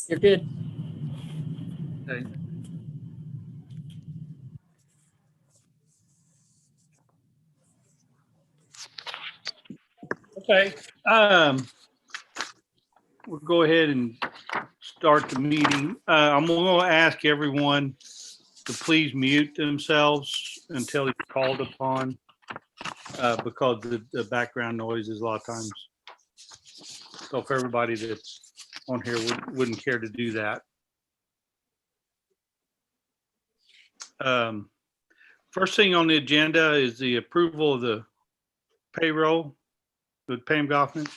You're good. Okay. Okay. We'll go ahead and start the meeting. I'm going to ask everyone to please mute themselves until you're called upon, because the background noise is a lot of times. So if everybody that's on here wouldn't care to do that. First thing on the agenda is the approval of the payroll with Pam Goffman.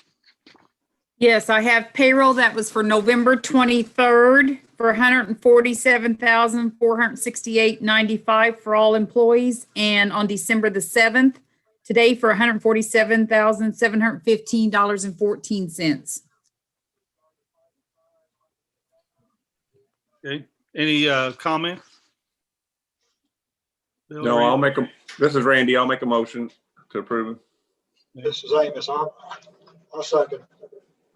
Yes, I have payroll that was for November 23rd for $147,468.95 for all employees, and on December the 7th, today for $147,715.14. Okay. Any comment? Bill, No, Randy? this is Randy. I'll make a motion to approve. This is Amos. I'll second.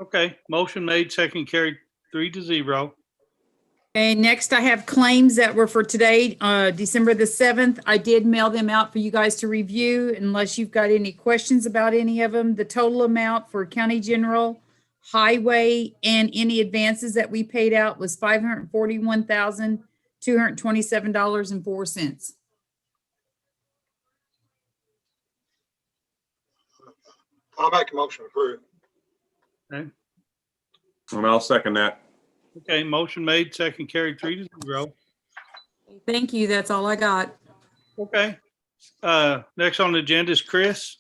Okay, motion made, second carried, 3-0. Okay, next I have claims that were for today, December the 7th. I did mail them out for you guys to review unless you've got any questions about any of them. The total amount for county general, highway, and any advances that we paid out was $541,227.04. I'll make a motion to approve. Okay, And I'll second that. okay, motion made, second carried, 3-0. Thank you. That's all I got. Okay, next on the agenda is Chris.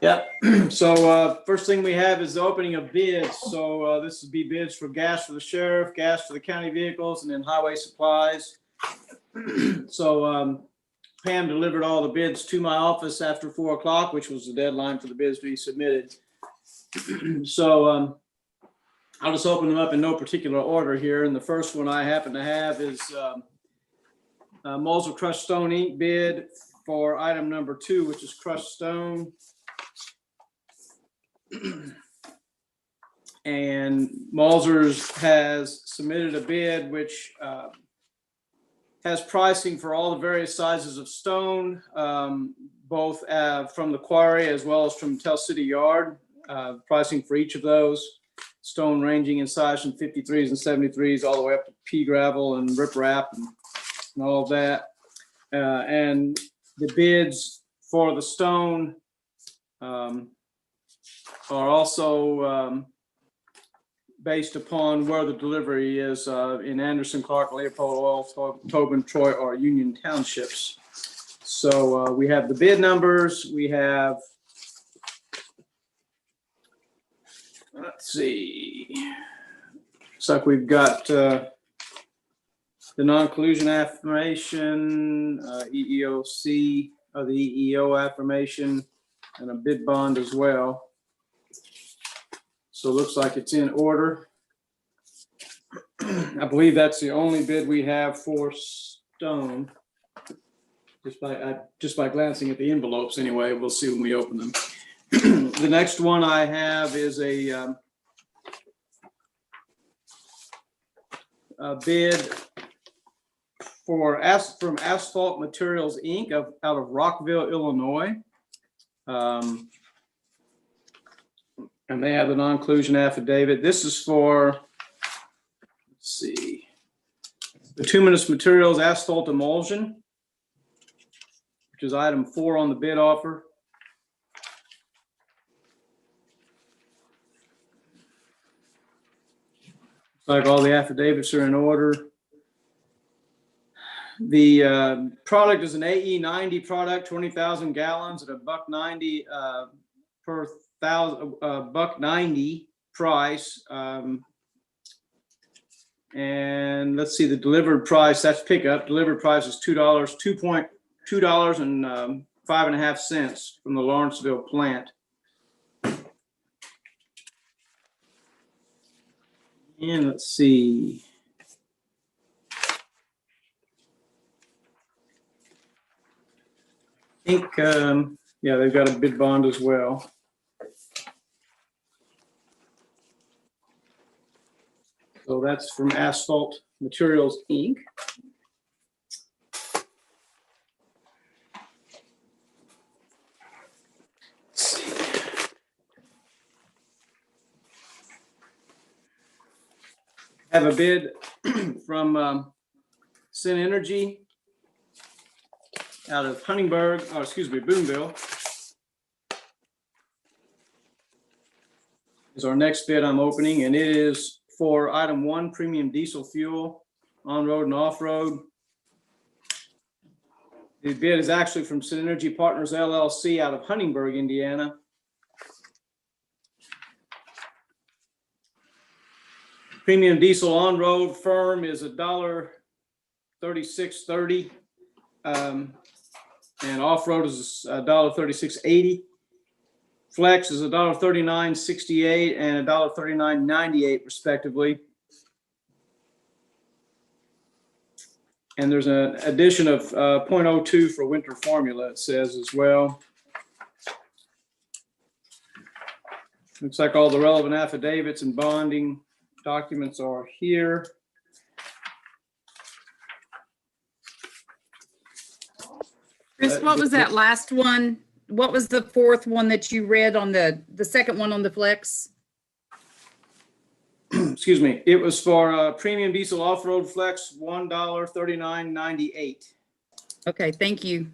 Yep. So first thing we have is the opening of bids. So this would be bids for gas for the sheriff, gas for the county vehicles, and then highway supplies. So Pam delivered all the bids to my office after 4 o'clock, which was the deadline for the bids to be submitted. So I'll just open them up in no particular order here. And the first one I happen to have is Moser Crushed Stone Inc. bid for item number 2, which is crushed stone. And Moser's has submitted a bid which has pricing for all the various sizes of stone, both from the quarry as well as from Tell City Yard. Pricing for each of those. Stone ranging in size from 53s and 73s all the way up to pea gravel and riprap and all of that. And the bids for the stone are also based upon where the delivery is in Anderson, Clark, Leopold, Oil, Tobin, Troy, or Union Townships. So we have the bid numbers. We have, let's see. Looks like we've got the non-collusion affirmation, EEOC, or the EEO affirmation, and a bid bond as well. So it looks like it's in order. I believe that's the only bid we have for stone. Just by glancing at the envelopes anyway, we'll see when we open them. The next one I have is a bid from Asphalt Materials Inc. out of Rockville, Illinois. And they have the non-collusion affidavit. This is for, let's see, bituminous materials asphalt emulsion, which is item 4 on the bid offer. Looks like all the affidavits are in order. The product is an AE90 product, 20,000 gallons at $1.90 per $1.90 price. And let's see, the delivered price, that's pickup. Delivered price is $2.05 from the Lawrenceville plant. And let's see. I think, yeah, they've got a bid bond as well. So that's from Asphalt Materials, Inc. Let's see. Have a bid from Sin Energy out of Boonville. Is our next bid I'm opening, and it is for item 1, premium diesel fuel, on-road and off-road. The bid is actually from Synergy Partners LLC out of Huntingburg, Indiana. Premium diesel on-road firm is $1.3630, and off-road is $1.3680. Flex is $1.3968 and $1.3998 respectively. And there's an addition of 0.02 for winter formula, it says as well. Looks like all the relevant affidavits and bonding documents are here. Chris, what was that last one? What was the fourth one that you read on the second one on the Flex? Excuse me, it was for premium diesel off-road Flex, $1.3998. Okay, thank you.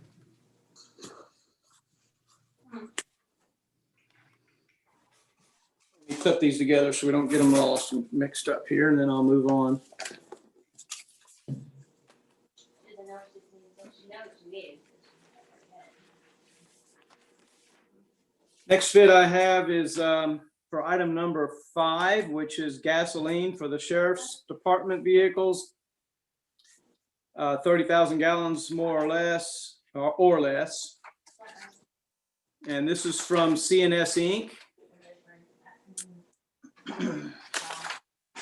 Let me clip these together so we don't get them lost and mixed up here, and then I'll move on. Next bid I have is for item number 5, which is gasoline for the sheriff's department vehicles. 30,000 gallons more or less, or less. And this is from CNS Inc.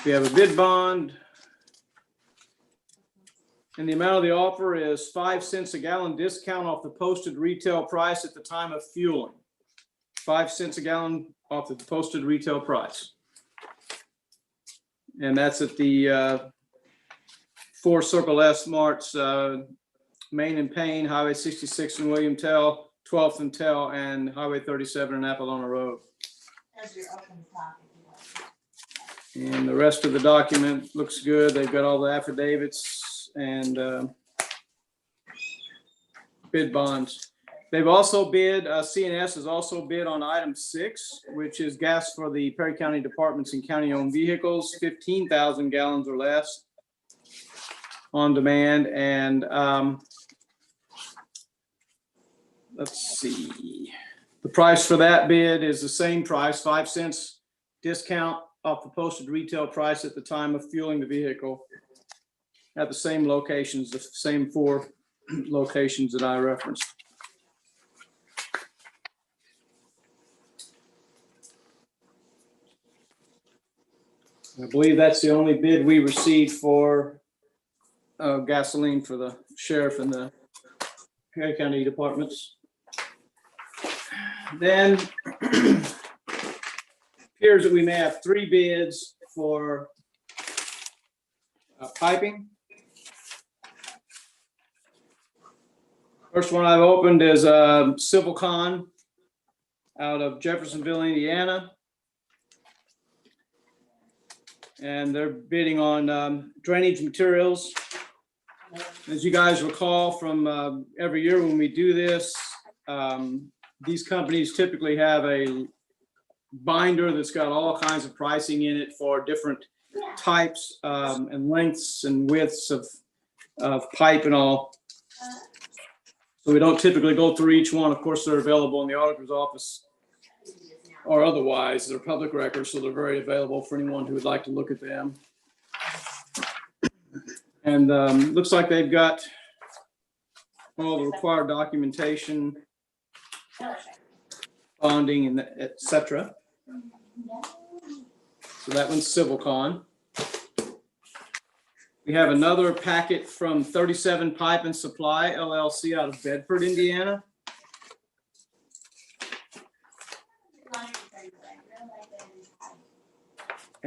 We have a bid bond. And the amount of the offer is 5 cents a gallon discount off the posted retail price at the time of fueling. 5 cents a gallon off the posted retail price. And that's at the 4 Circle S Marts, Main and Payne, Highway 66 in William Tell, 12th and Tell, and Highway 37 in Apolona Road. And the rest of the document looks good. They've got all the affidavits and bid bonds. They've also bid, CNS has also bid on item 6, which is gas for the Perry County departments and county-owned vehicles, 15,000 gallons or less on demand. And let's see, the price for that bid is the same price, 5 cents discount off the posted retail price at the time of fueling the vehicle at the same locations, the same 4 locations that I referenced. I believe that's the only bid we received for gasoline for the sheriff and the Perry County departments. Then appears that we may have 3 bids for piping. First one I've opened is Civilcon out of Jeffersonville, Indiana. And they're bidding on drainage materials. As you guys recall from every year when we do this, these companies typically have a binder that's got all kinds of pricing in it for different types and lengths and widths of pipe and all. So we don't typically go through each one. Of course, they're available in the auditor's office or otherwise. They're public records, so they're very available for anyone who would like to look at them. And looks like they've got all the required documentation, bonding, and et cetera. So that one's Civilcon. We have another packet from 37 Pipe and Supply LLC out of Bedford, Indiana.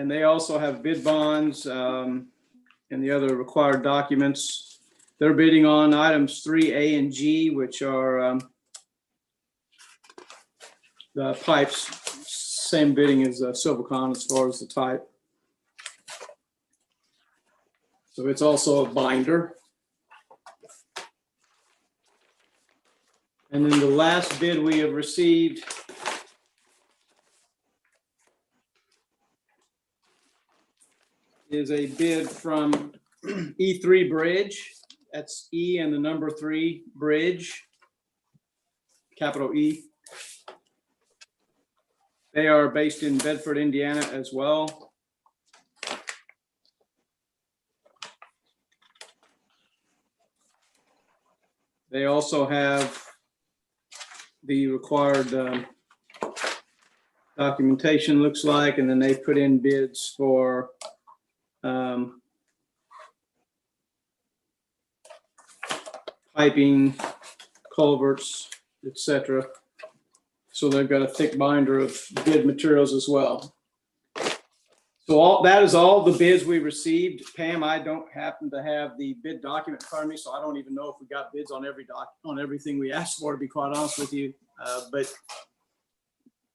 And they also have bid bonds and the other required documents. They're bidding on items 3A and G, which are the pipes, same bidding as Silvercon as far as the type. So it's also a binder. And then the last bid we have received is a bid from E3 Bridge. That's E and the number 3 Bridge, capital E. They are based in Bedford, Indiana as well. They also have the required documentation, looks like, and then they put in bids for piping, culverts, etc. So they've got a thick binder of bid materials as well. So that is all the bids we received. Pam, I don't happen to have the bid document in front of me, so I don't even know if we got bids on everything we asked for, to be quite honest with you. But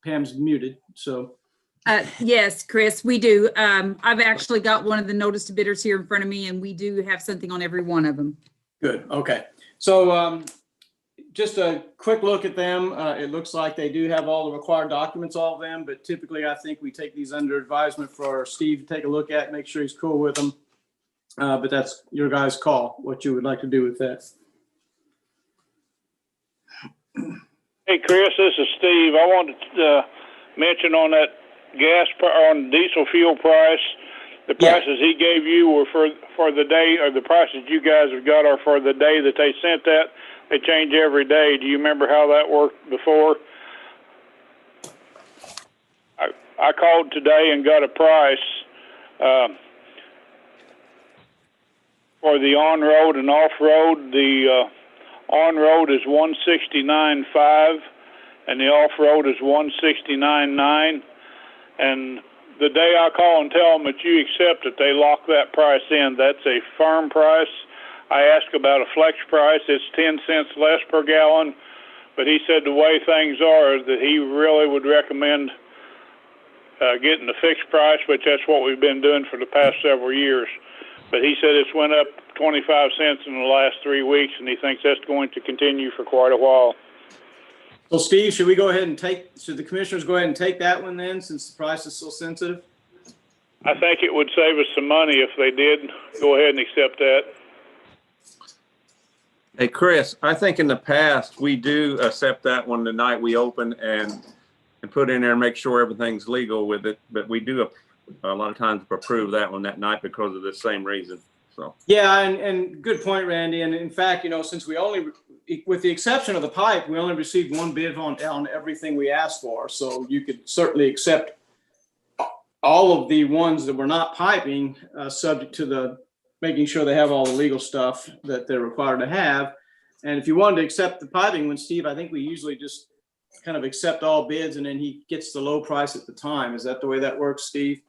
Pam's muted, so. Yes, Chris, we do. I've actually got one of the notice to bidders here in front of me, and we do have something on every one of them. Good, okay. So just a quick look at them. It looks like they do have all the required documents, all of them, but typically I think we take these under advisement for Steve to take a look at, make sure he's cool with them. But that's your guys' call, what you would like to do with that. Hey, Chris, this is Steve. I wanted to mention on that on diesel fuel price, the Yeah. prices he gave you were for the day, or the prices you guys have got are for the day that they sent that. They change every day. Do you remember how that worked before? I called today and got a price for the on-road and off-road. The on-road is $169.5 and the off-road is $169.9. And the day I call and tell them that you accept it, they lock that price in. That's a firm price. I asked about a flex price. It's 10 cents less per gallon, but he said the way things are that he really would recommend getting the fixed price, which that's what we've been doing for the past several years. But he said it's went up 25 cents in the last 3 weeks, and he thinks that's going to continue for quite a while. So Steve, should the commissioners go ahead and take that one then, since the price is so sensitive? I think it would save us some money if they did go ahead and accept that. Hey, Chris, I think in the past, we do accept that one the night we open and put in there and make sure everything's legal with it. But we do a lot of times approve that one that night because of the same reason. So. Yeah, and good point, Randy. And in fact, since we only, with the exception of the pipe, we only received one bid on everything we asked for. So you could certainly accept all of the ones that were not piping, subject to the making sure they have all the legal stuff that they're required to have. And if you wanted to accept the piping one, Steve, I think we usually just kind of accept all bids and then he gets the low price at the time. Is that the way that works, Steve?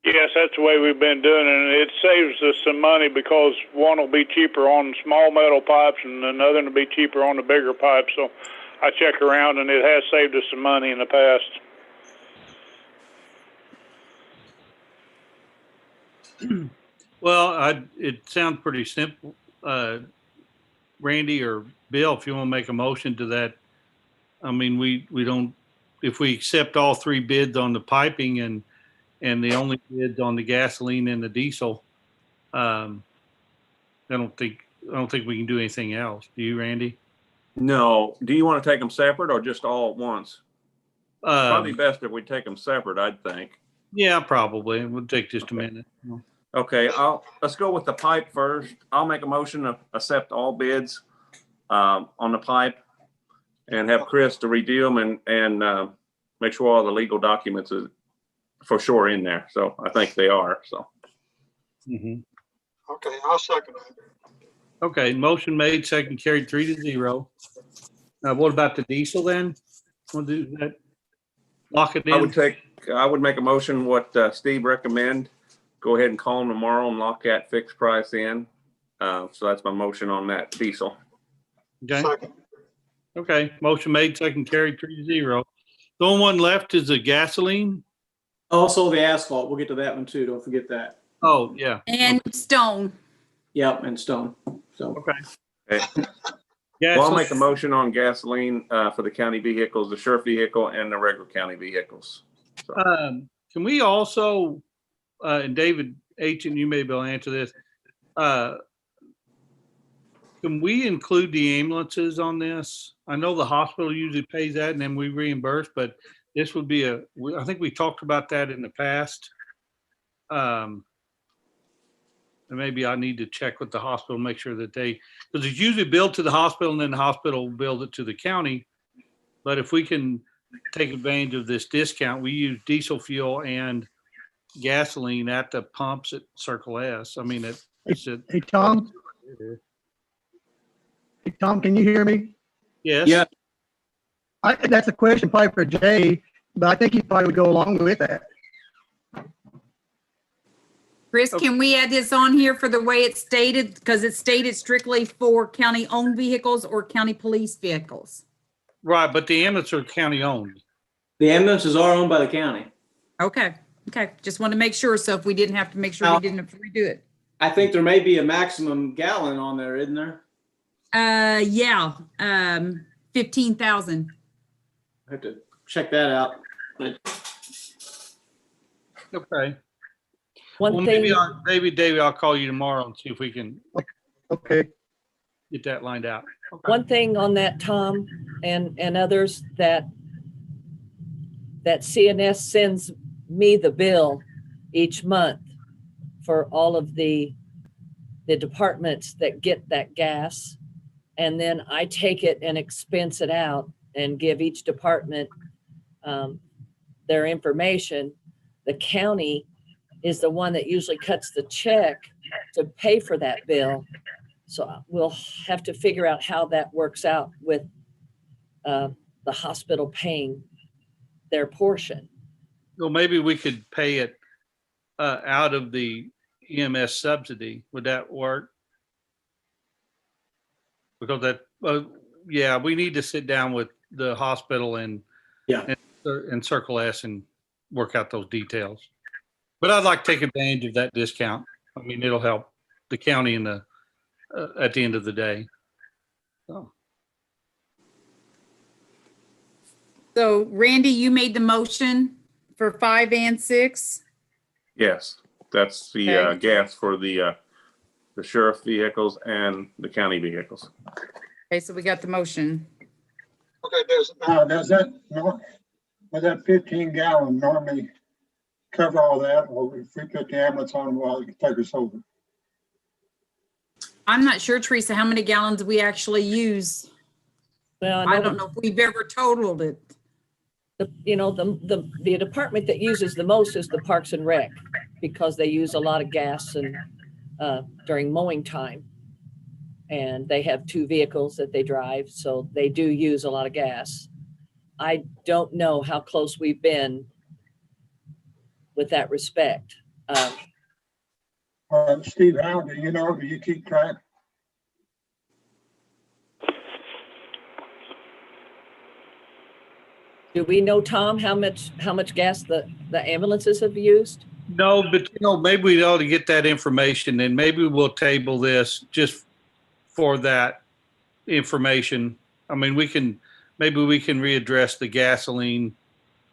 Yes, that's the way we've been doing it, and it saves us some money because one will be cheaper on small metal pipes and another will be cheaper on the bigger pipes. So I check around, and it has saved us some money in the past. Well, it sounds pretty simple. Randy or Bill, if you want to make a motion to that, I mean, we don't, if we accept all 3 bids on the piping and the only bids on the gasoline and the diesel, I don't think we can do anything else. Do you, Randy? No. Do you want to take them separate or just all at once? Probably best if we take them separate, I'd think. Yeah, probably. It would take just a minute. Okay, let's go with the pipe first. I'll make a motion to accept all bids on the pipe and have Chris to review them and make sure all the legal documents is for sure in there. So I think they are, so. Mm-hmm. Okay, I'll second that. Okay, motion made, second carried 3-0. What about the diesel then? Want to do that? Lock it in? I would take I would make a motion what Steve recommend. Go ahead and call him tomorrow and lock that fixed price in. So that's my motion on that diesel. Okay, Second. okay. Motion made, second carried, 3-0. The only one left is the gasoline. Also the asphalt, we'll get to that one too, don't forget that. Oh, yeah. And stone. Yep, and stone, so. Okay. Okay. Yeah, Well, I'll so- make a motion on gasoline for the county vehicles, the sheriff vehicle and the regular county vehicles. Can we also, and David H., and you may be able to answer this, can we include the ambulances on this? I know the hospital usually pays that and then we reimburse, but this would be I think we talked about that in the past. And maybe I need to check with the hospital, make sure that because it's usually billed to the hospital and then the hospital will bill it to the county. But if we can take advantage of this discount, we use diesel fuel and gasoline at the pumps at Circle S. I mean, Hey, Tom? Hey, Tom, can you hear me? yes. Yeah. That's a question probably for Jay, but I think he probably would go along with that. Chris, can we add this on here for the way it's stated? Because it's stated strictly for county-owned vehicles or county police vehicles. Right, but the ambulances are county owned. The ambulances are owned by the county. Okay, okay. Just want to make sure. So if we didn't have to make sure we didn't have to redo it. I think there may be a maximum gallon on there, isn't there? Yeah, 15,000. I have to check that out. But Okay. One Well, thing, maybe David, I'll call you tomorrow and see if we can Okay, get that lined out. Okay. one thing on that, Tom, and others, that CNS sends me the bill each month for all of the departments that get that gas. And then I take it and expense it out and give each department their information. The county is the one that usually cuts the check to pay for that bill. So we'll have to figure out how that works out with the hospital paying their portion. Well, maybe we could pay it out of the EMS subsidy. Would that work? Because yeah, we need to sit down with the hospital and Circle S and work out those details. But I'd like to take advantage of that discount. I mean, it'll help the county at the end of the day. So Randy, you made the motion for 5 and 6. Yes, that's the Okay. gas for the sheriff vehicles and the county vehicles. Okay, so we got the motion. Okay, does that 15 gallon normally cover all that? Or if we put the ambulance on, well, it can take us over? I'm not sure, Teresa, how many gallons we actually use. Well, I don't know if we've ever totaled it. The department that uses the most is the Parks and Rec, because they use a lot of gas and during mowing time. And they have 2 vehicles that they drive, so they do use a lot of gas. I don't know how close we've been with that respect. Steve, how do you know? Do you keep track? Do we know, Tom, how much gas the ambulances have used? No, but maybe we ought to get that information and maybe we'll table this just for that information. I mean, maybe we can readdress the gasoline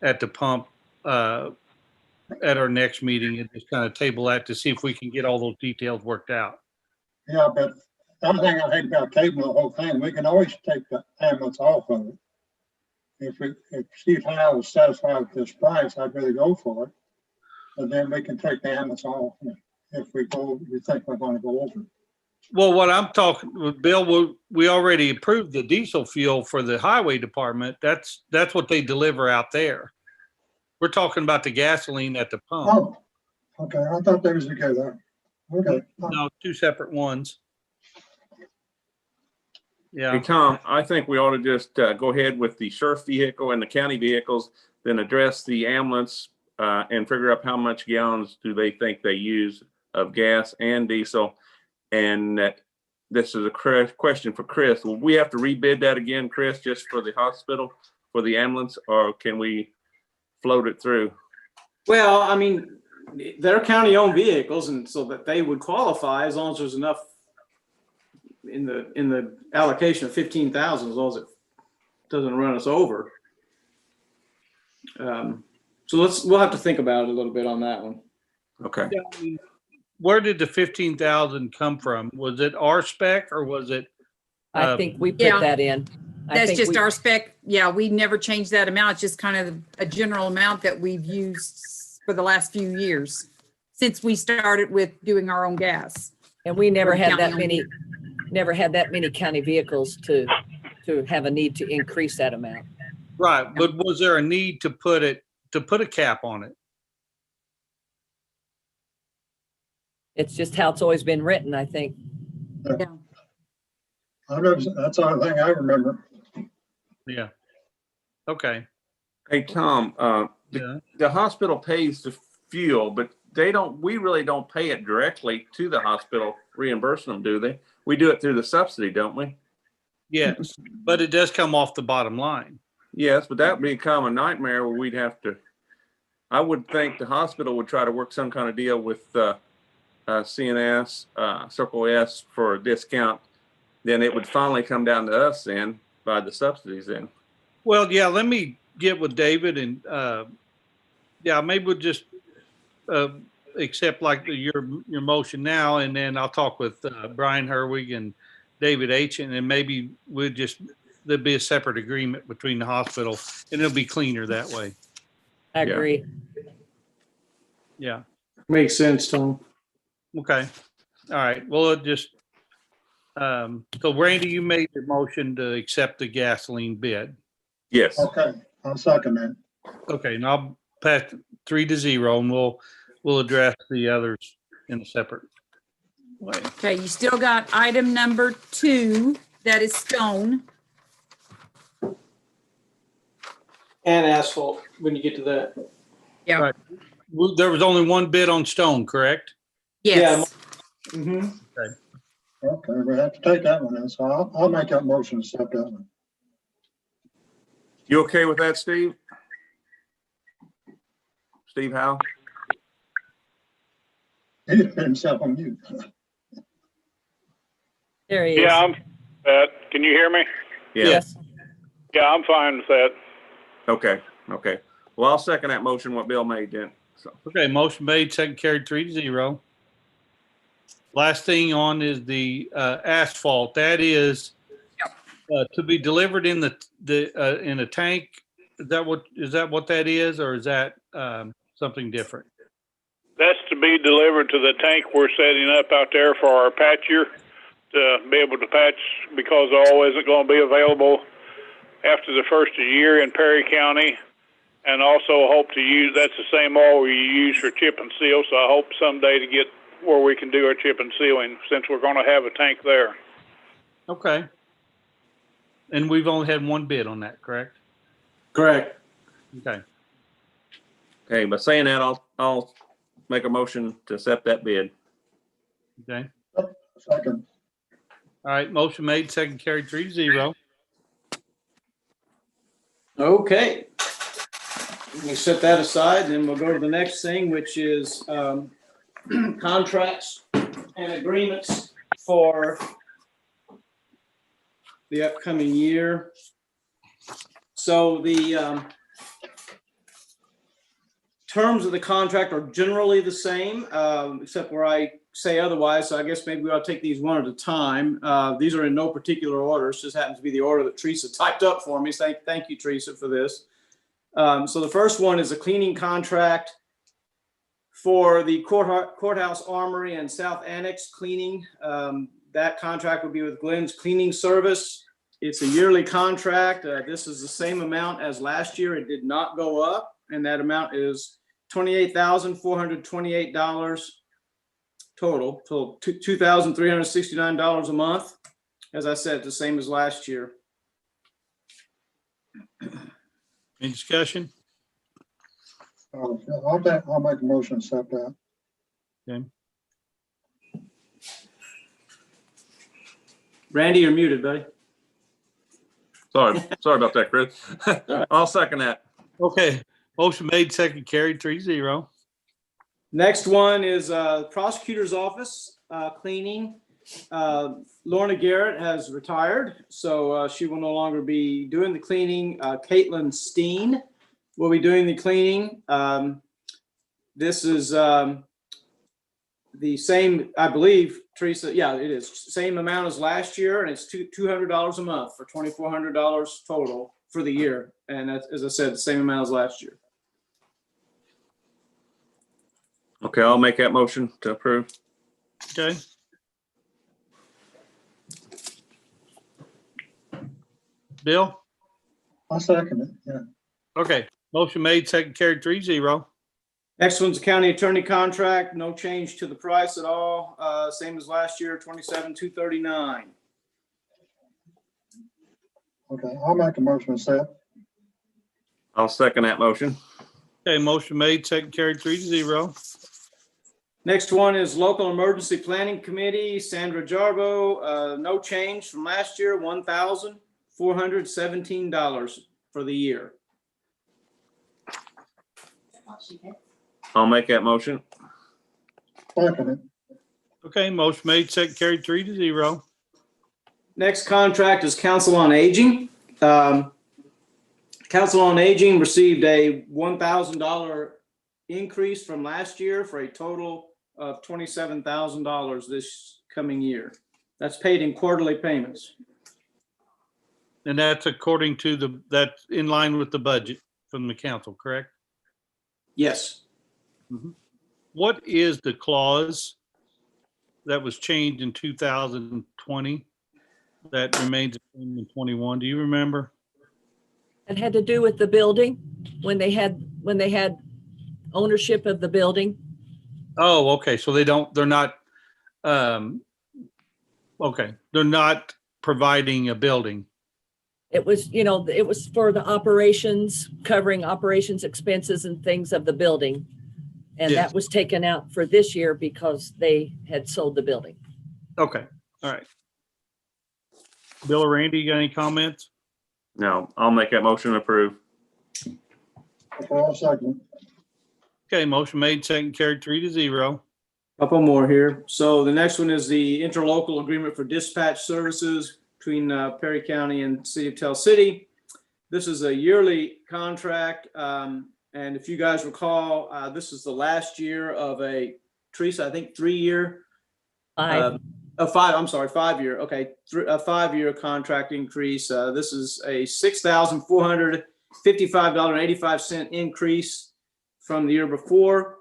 at the pump at our next meeting and just kind of table that to see if we can get all those details worked out. Yeah, but the other thing I hate about tabling the whole thing, we can always take the ambulance off of it. If Steve Howe is satisfied with this price, I'd rather go for it. But then we can take the ambulance off if we think we're going to go over. Well, what I'm talking with Bill, we already approved the diesel fuel for the highway department. That's what they deliver out there. We're talking about the gasoline at the pump. Oh, okay. I thought they was together. Okay. No, 2 separate ones. Yeah. Hey, Tom, I think we ought to just go ahead with the sheriff vehicle and the county vehicles, then address the ambulance and figure out how much gallons do they think they use of gas and diesel. And this is a question for Chris. Will we have to rebid that again, Chris, just for the hospital, for the ambulance, or can we float it through? Well, I mean, they're county-owned vehicles, and so that they would qualify as long as there's enough in the allocation of 15,000, as long as it doesn't run us over. So we'll have to think about it a little bit on that one. Okay. Where did the 15,000 come from? Was it our spec or was it? I think we put Yeah. that in. I That's think just we- our spec. Yeah, we never changed that amount. It's just kind of a general amount that we've used for the last few years since we started with doing our own gas. And we never for had that county-owned. many county vehicles to have a need to increase that amount. Right, but was there a need to put a cap on it? It's just how it's always been written, I think. That's the only thing I remember. Yeah. Okay. Hey, Tom, Yeah. the hospital pays the fuel, but we really don't pay it directly to the hospital, reimbursing them, do they? We do it through the subsidy, don't we? Yes, but it does come off the bottom line. Yes, but that would become a nightmare where we'd have to, I would think the hospital would try to work some kind of deal with CNS, Circle S for a discount. Then it would finally come down to us then by the subsidies then. Well, yeah, let me get with David and, yeah, maybe we'll just accept like your motion now, and then I'll talk with Brian Herwig and David H. And then maybe there'll be a separate agreement between the hospital and it'll be cleaner that way. I Yeah. agree. Yeah. Makes sense, Tom. Okay. All right. Well, it just, so Randy, you made the motion to accept the gasoline bid. Yes. Okay, I'll second that. Okay, and I'll pass 3-0 and we'll address the others in a separate way. Okay, you still got item number 2, that is stone. And asphalt, when you get to that. Yeah, Right. Well, there was only one bid on stone, correct? yes. Mm-hmm. Okay, we have to take that one, then, so I'll make that motion to accept that one. You okay with that, Steve? Steve Howe? He put himself on mute. There he is. Yeah, I'm that. Can you hear me? Yeah. Yes. Yeah, I'm fine with that. Okay. Well, I'll second that motion, what Bill made then. So, Okay, motion made, second carried, 3-0. Last thing on is the asphalt. That is to be delivered in in a tank. Is that what that is, or is that something different? That's to be delivered to the tank we're setting up out there for our patcher to be able to patch, because oil isn't going to be available after the first of the year in Perry County. And also hope to use, that's the same oil we use for chip and seal. So I hope someday to get where we can do our chip and sealing, since we're going to have a tank there. Okay. And we've only had one bid on that, correct? Correct. Okay. okay, by saying that, I'll make a motion to accept that bid. Okay. Second, All right, motion made, second carried, 3-0. Okay. Let me set that aside, and we'll go to the next thing, which is contracts and agreements for the upcoming year. So the terms of the contract are generally the same, except where I say otherwise. So I guess maybe we ought to take these one at a time. These are in no particular order. It just happens to be the order that Teresa typed up for me. Thank you, Teresa, for this. So the first one is a cleaning contract for the courthouse armory and South Annex cleaning. That contract would be with Glenn's Cleaning Service. It's a yearly contract. This is the same amount as last year. It did not go up, and that amount is $28,428 total. So $2,369 a month. As I said, the same as last year. Any discussion? I'll make a motion to accept that. Okay. Randy, you're muted, buddy. Sorry about that, Chris. I'll second that. Okay, motion made, second carried, 3-0. Next one is prosecutor's office cleaning. Lorna Garrett has retired, so she will no longer be doing the cleaning. Caitlin Steen will be doing the cleaning. This is the same, I believe, Teresa. Yeah, it is same amount as last year, and it's $200 a month for $2,400 total for the year. And that's, as I said, the same amount as last year. Okay, I'll make that motion to approve. Okay. Bill? I second it, yeah. Okay, motion made, second carried, 3-0. Next one's a county attorney contract. No change to the price at all. Same as last year, $27,239. Okay, I'll make a motion to accept. I'll second that motion. Okay, motion made, second carried, 3-0. Next one is local emergency planning committee. Sandra Jarbo, no change from last year, $1,417 for the year. I'll make that motion. Second it. Okay, motion made, second carried, 3-0. Next contract is Council on Aging. Council on Aging received a $1,000 increase from last year for a total of $27,000 this coming year. That's paid in quarterly payments. And that's according to that's in line with the budget from the council, correct? Yes. What is the clause that was changed in 2020 that remains in 21? Do you remember? It had to do with the building, when they had ownership of the building. Oh, okay. So they're not providing a building. It was, it was for the operations, covering operations expenses and things of the building. And Yes. that was taken out for this year because they had sold the building. Okay, all right. Bill or Randy, you got any comments? No, I'll make that motion to approve. Okay, I'll second it. Okay, motion made, second carried, 3-0. Couple more here. So the next one is the interlocal agreement for dispatch services between Perry County and City of Tell City. This is a yearly contract. And if you guys recall, this is the last year of a, Teresa, I think 3-year. 5. 5-year. Okay, a 5-year contract increase. This is a $6,455.85 increase from the year before.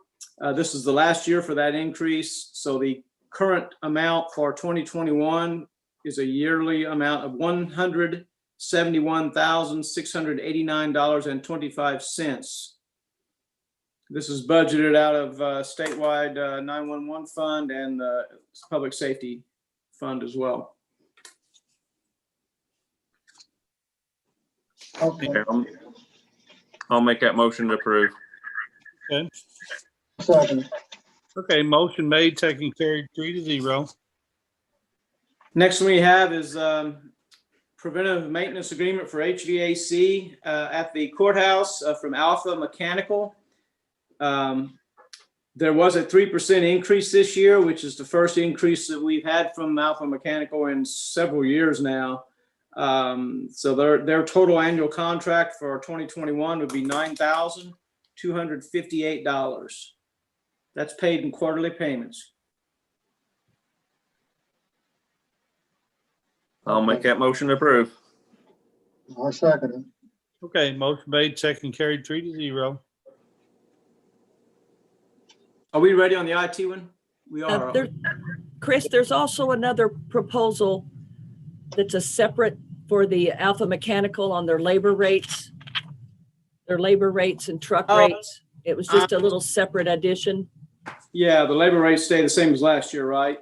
This is the last year for that increase. So the current amount for 2021 is a yearly amount of $171,689.25. This is budgeted out of statewide 911 fund and the public safety fund as well. Okay, I'll make that motion to approve. Okay, second it. okay, motion made, second carried, 3-0. Next one we have is preventive maintenance agreement for HVAC at the courthouse from Alpha Mechanical. There was a 3% increase this year, which is the first increase that we've had from Alpha Mechanical in several years now. So their total annual contract for 2021 would be $9,258. That's paid in quarterly payments. I'll make that motion to approve. I second it. Okay, motion made, second carried, 3-0. Are we ready on the IT one? We are. Chris, there's also another proposal that's a separate for the Alpha Mechanical on their labor rates and truck Oh. rates. It was just a little separate addition. Yeah, the labor rates stay the same as last year, right?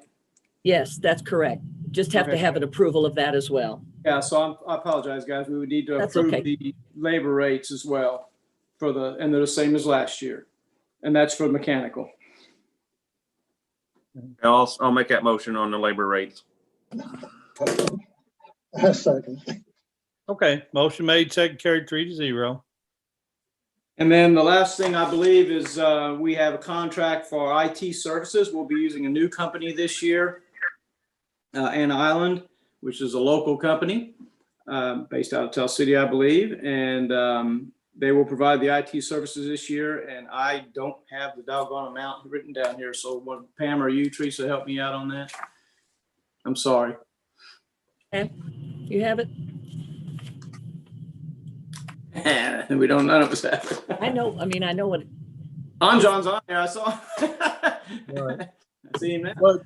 Yes, that's correct. Just have to Okay. have an approval of that as well. Yeah, so I apologize, guys. We would need to That's approve okay. the labor rates as well. and they're the same as last year. And that's for mechanical. I'll make that motion on the labor rates. A second. Okay, motion made, second carried, 3-0. And then the last thing I believe is we have a contract for our IT services. We'll be using a new company this year, Ann Island, which is a local company based out of Tell City, I believe. And they will provide the IT services this year. And I don't have the doggone amount written down here. So when Pam or you, Teresa, help me out on that? I'm sorry. Okay, you have it? We don't, none of us have it. I know what, John's on there. I saw. Right. I see him now. Well,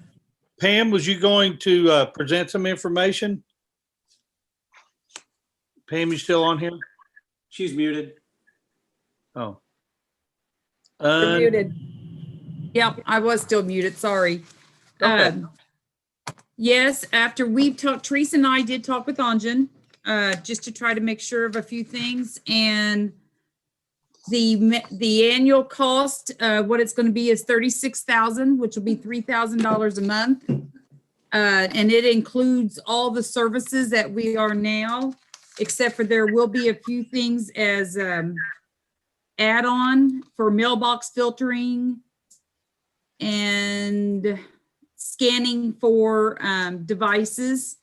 Pam, was you going to present some information? Pam, you still on here? She's muted. Oh. you're muted. Yep, I was still muted, sorry. Okay. Yes, after we talked, Teresa and I did talk with Anjan, just to try to make sure of a few things. And the annual cost, what it's going to be is $36,000, which will be $3,000 a month. And it includes all the services that we are now, except for there will be a few things as add-on for mailbox filtering and scanning for devices,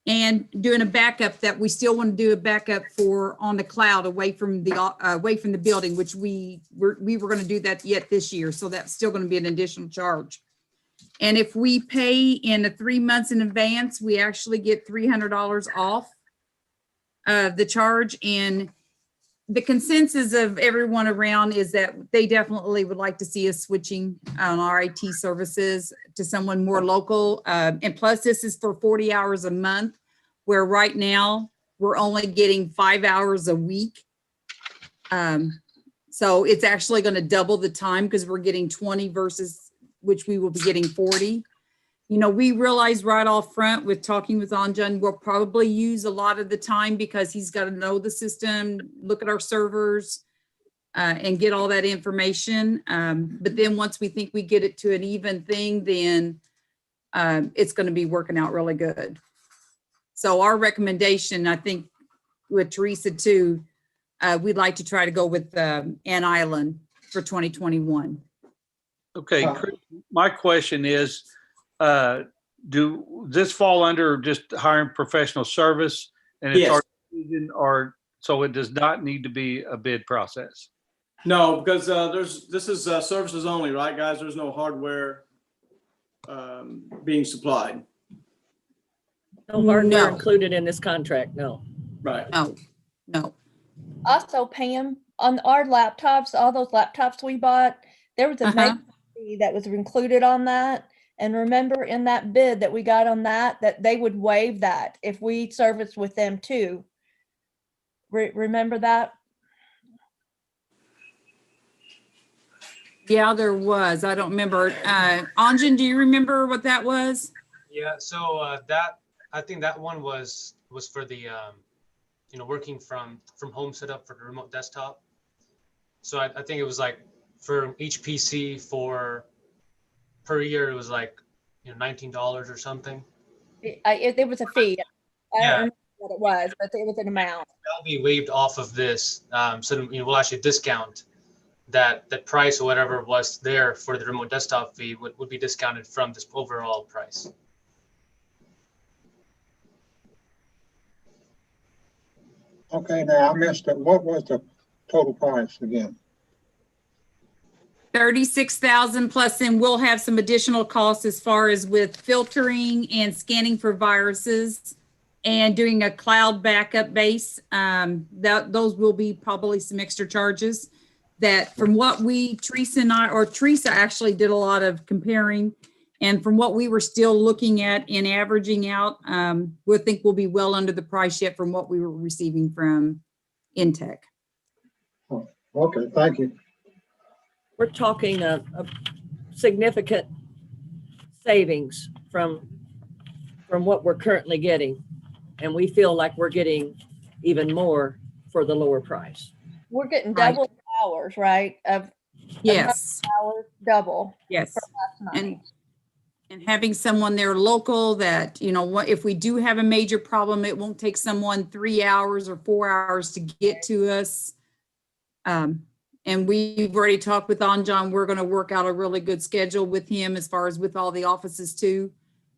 and doing a backup that we still want to do a backup for on the cloud away from the building, which we were going to do that yet this year. So that's still going to be an additional charge. And if we pay in 3 months in advance, we actually get $300 off the charge. And the consensus of everyone around is that they definitely would like to see us switching on our IT services to someone more local. And plus, this is for 40 hours a month, where right now we're only getting 5 hours a week. So it's actually going to double the time because we're getting 20 versus which we will be getting 40. You know, we realized right off front with talking with Anjan, we'll probably use a lot of the time because he's got to know the system, look at our servers, and get all that information. But then once we think we get it to an even thing, then it's going to be working out really good. So our recommendation, I think with Teresa too, we'd like to try to go with Ann Island for 2021. Okay, Chris, my question is, do this fall under just hiring professional service and it's Yes. our decision, or so it does not need to be a bid process? No, because this is services only, right, guys? There's no hardware being supplied. No hardware No. included in this contract, no. Right. No. Also, Pam, on our laptops, all those laptops we bought, there was a maintenance fee that was included on that. And remember in that bid that we got on that they would waive that if we service with them too. Remember that? Yeah, there was. I don't remember. Anjan, do you remember what that was? Yeah, so I think that one was for the working from home setup for the remote desktop. So I think it was like for each PC per year, it was like $19 or something. It was a fee. I Yeah. don't remember what it was, but it was an amount. That'll be waived off of this. So we'll actually discount that price or whatever was there for the remote desktop fee would be discounted from this overall price. Okay, now I missed it. What was the total price again? 36,000 plus, then we'll have some additional costs as far as with filtering and scanning for viruses and doing a cloud backup base. Those will be probably some extra charges that from what Teresa actually did a lot of comparing, and from what we were still looking at and averaging out, we think we'll be well under the price yet from what we were receiving from Intech. Okay, thank you. We're talking a significant savings from what we're currently getting. And we feel like we're getting even more for the lower price. We're getting Right. double hours, right? Of Yes, hours, double yes. last night. And having someone there local that, you know, what, if we do have a major problem, it won't take someone 3 hours or 4 hours to get to us. And we've already talked with Anjan. We're going to work out a really good schedule with him as far as with all the offices too.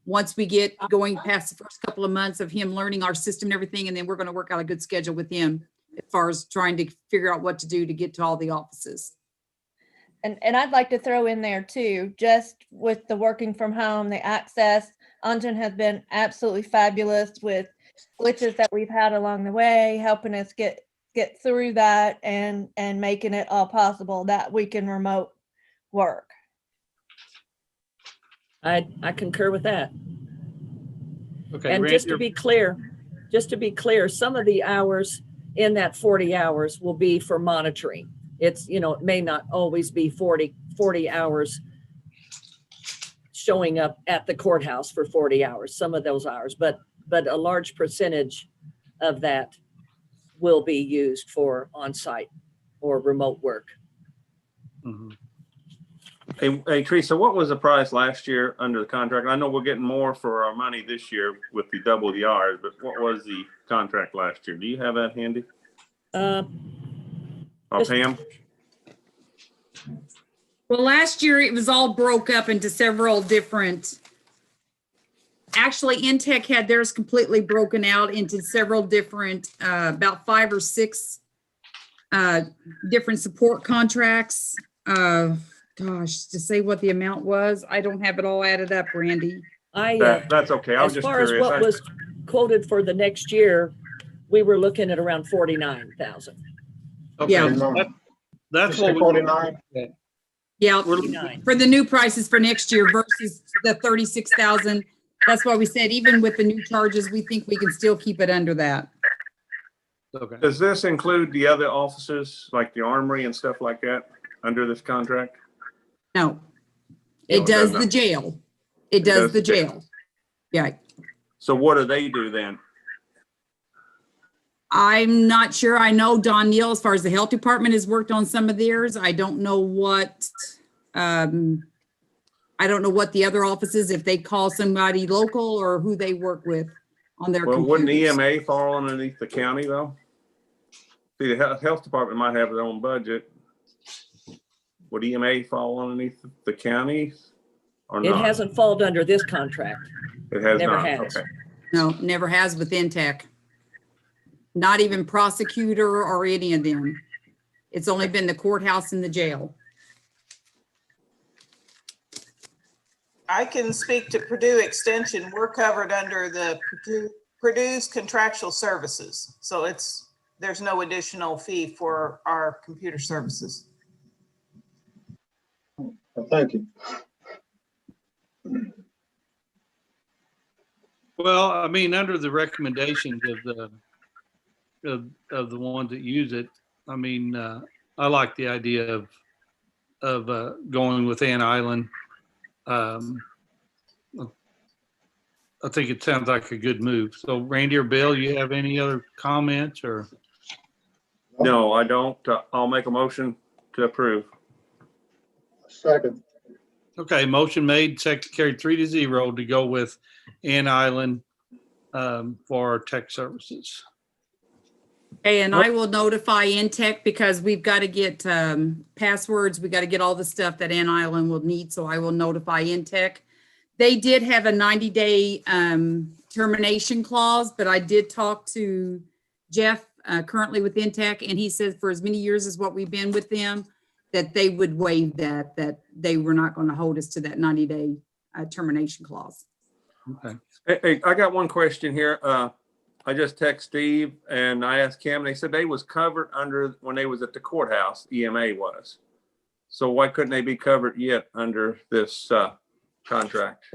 Once we get going past the first couple of months of him learning our system and everything, and then we're going to work out a good schedule with him as far as trying to figure out what to do to get to all the offices. And I'd like to throw in there too, just with the working from home, the access, Anjan has been absolutely fabulous with glitches that we've had along the way, helping us get through that and making it all possible that we can remote work. I concur with that. Okay, And just to be clear, some of the hours in that 40 hours will be for monitoring. It's, you know, it may not always be 40 hours showing up at the courthouse for 40 hours, some of those hours, but a large percentage of that will be used for on-site or remote work. Mhm. Hey, Teresa, what was the price last year under the contract? I know we're getting more for our money this year with the double the hours, but what was the contract last year? Do you have that handy? Pam? Well, last year it was all broke up into several different. Actually, Intech had theirs completely broken out into several different, about 5 or 6 different support contracts. Gosh, to say what the amount was, I don't have it all added up, Randy. That's okay. I was As just far as curious. what was quoted for the next year, we were looking at around 49,000. Okay, Yeah. that's what we. 49. Yeah, 49. for the new prices for next year versus the 36,000. That's why we said even with the new charges, we think we can still keep it under that. Okay. Does this include the other offices, like the armory and stuff like that, under this contract? No, No, it does not. the jail. It does the jail. Yeah. So what do they do then? I'm not sure. I know Don Neal, as far as the health department, has worked on some of theirs. I don't know what, I don't know what the other offices, if they call somebody local or who they work with on their Well, wouldn't computers. EMA fall underneath the county though? See, the health department might have their own budget. Would EMA fall underneath the county or It not? hasn't fallen under this contract. It has never not. has. Okay. No, never has with Intech. Not even prosecutor or any of them. It's only been the courthouse and the jail. I can speak to Purdue Extension. We're covered under the Purdue's contractual services. So there's no additional fee for our computer services. Well, thank you. Well, I mean, under the recommendations of the ones that use it, I mean, I like the idea of going with Ann Island. I think it sounds like a good move. So Randy or Bill, you have any other comments or? No, I don't. I'll make a motion to approve. Second. Okay, motion made, second carried 3-0 to go with Ann Island for our tech services. Okay, and I will notify Intech because we've got to get passwords. We got to get all the stuff that Ann Island will need. So I will notify Intech. They did have a 90-day termination clause, but I did talk to Jeff currently with Intech, and he says for as many years as what we've been with them, that they would waive that they were not going to hold us to that 90-day termination clause. Okay. Hey, I got one question here. I just texted Steve and I asked Cam, and they said they was covered under when they was at the courthouse, EMA was. So why couldn't they be covered yet under this contract?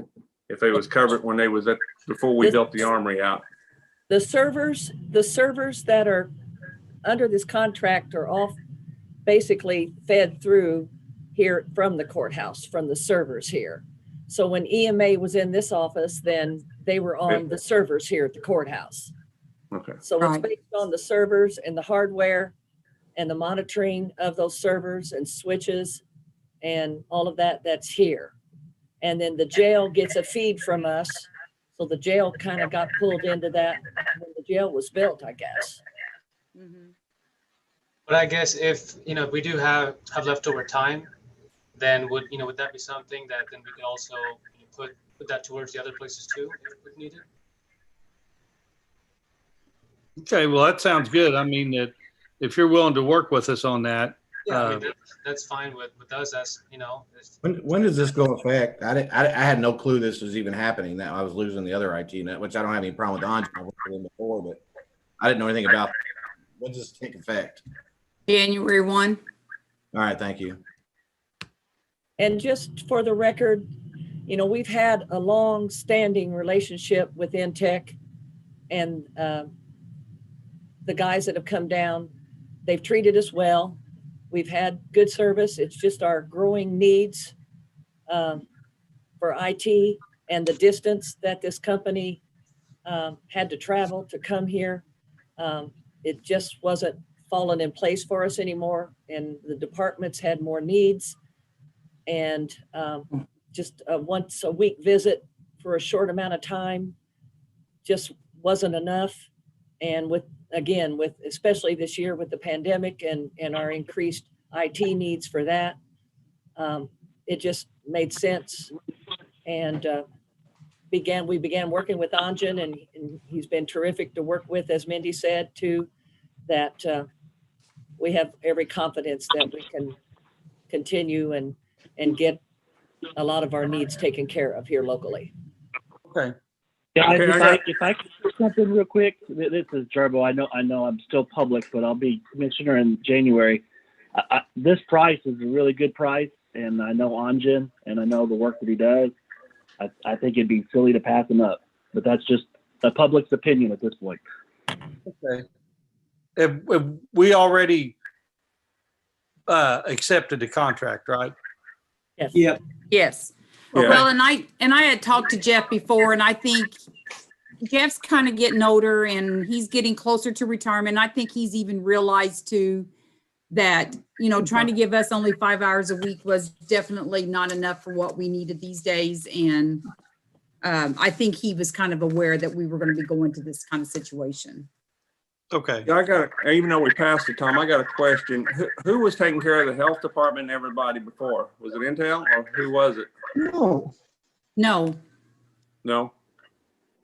If they was covered when they was before we built the armory out. The servers that are under this contract are all basically fed through here from the courthouse, from the servers here. So when EMA was in this office, then they were on the servers here at the courthouse. Okay. So it's Right. based on the servers and the hardware and the monitoring of those servers and switches and all of that, that's here. And then the jail gets a feed from us. So the jail kind of got pulled into that when the jail was built, I guess. But I guess if, if we do have leftover time, then would that be something that then we could also put that towards the other places too, if needed? Okay, well, that sounds good. I mean, that if you're willing to work with us on that. Yeah, I mean, that's fine with us. That's, When does this go effect? I had no clue this was even happening. That I was losing the other IT net, which I don't have any problem with Anjan. I worked with him before, but I didn't know anything about. When does this take effect? January 1. All right, thank you. And just for the record, we've had a long-standing relationship with Intech, and the guys that have come down, they've treated us well. We've had good service. It's just our growing needs for IT and the distance that this company had to travel to come here. It just wasn't falling in place for us anymore, and the departments had more needs. And just a once a week visit for a short amount of time just wasn't enough. And with especially this year with the pandemic and our increased IT needs for that, it just made sense. And we began working with Anjan, and he's been terrific to work with, as Mindy said, too, that we have every confidence that we can continue and get a lot of our needs taken care of here locally. Okay. Yeah, Okay, if I could say something real quick, this is Gerbo. I know I'm still public, but I'll be commissioner in January. This price is a really good price, and I know Anjan, and I know the work that he does. I think it'd be silly to pass him up, but that's just the public's opinion at this point. Okay. If we already accepted the contract, right? Yes. Yeah. Yes. Yeah. Well, and I had talked to Jeff before, and I think Jeff's kind of getting older and he's getting closer to retirement. I think he's even realized too that, trying to give us only 5 hours a week was definitely not enough for what we needed these days. And I think he was kind of aware that we were going to be going to this kind of situation. Okay. Yeah, even though we passed the time, I got a question. Who was taking care of the health department and everybody before? Was it Intel or who was it? No, No. No?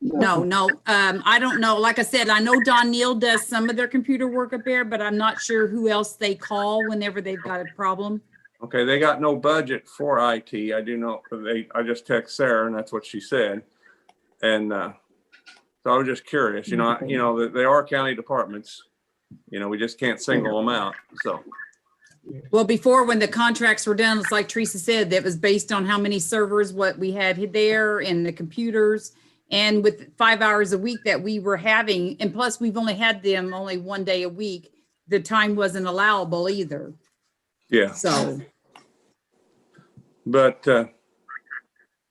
No. I don't know. Like I said, I know Don Neal does some of their computer work up there, but I'm not sure who else they call whenever they've got a problem. Okay, they got no budget for IT. I do know, I just text Sarah and that's what she said. And so I was just curious, they are county departments, we just can't single them out, so. Well, before, when the contracts were done, it's like Teresa said, that was based on how many servers, what we had there and the computers. And with 5 hours a week that we were having, and plus we've only had them only 1 day a week, the time wasn't allowable either. Yeah. So, But but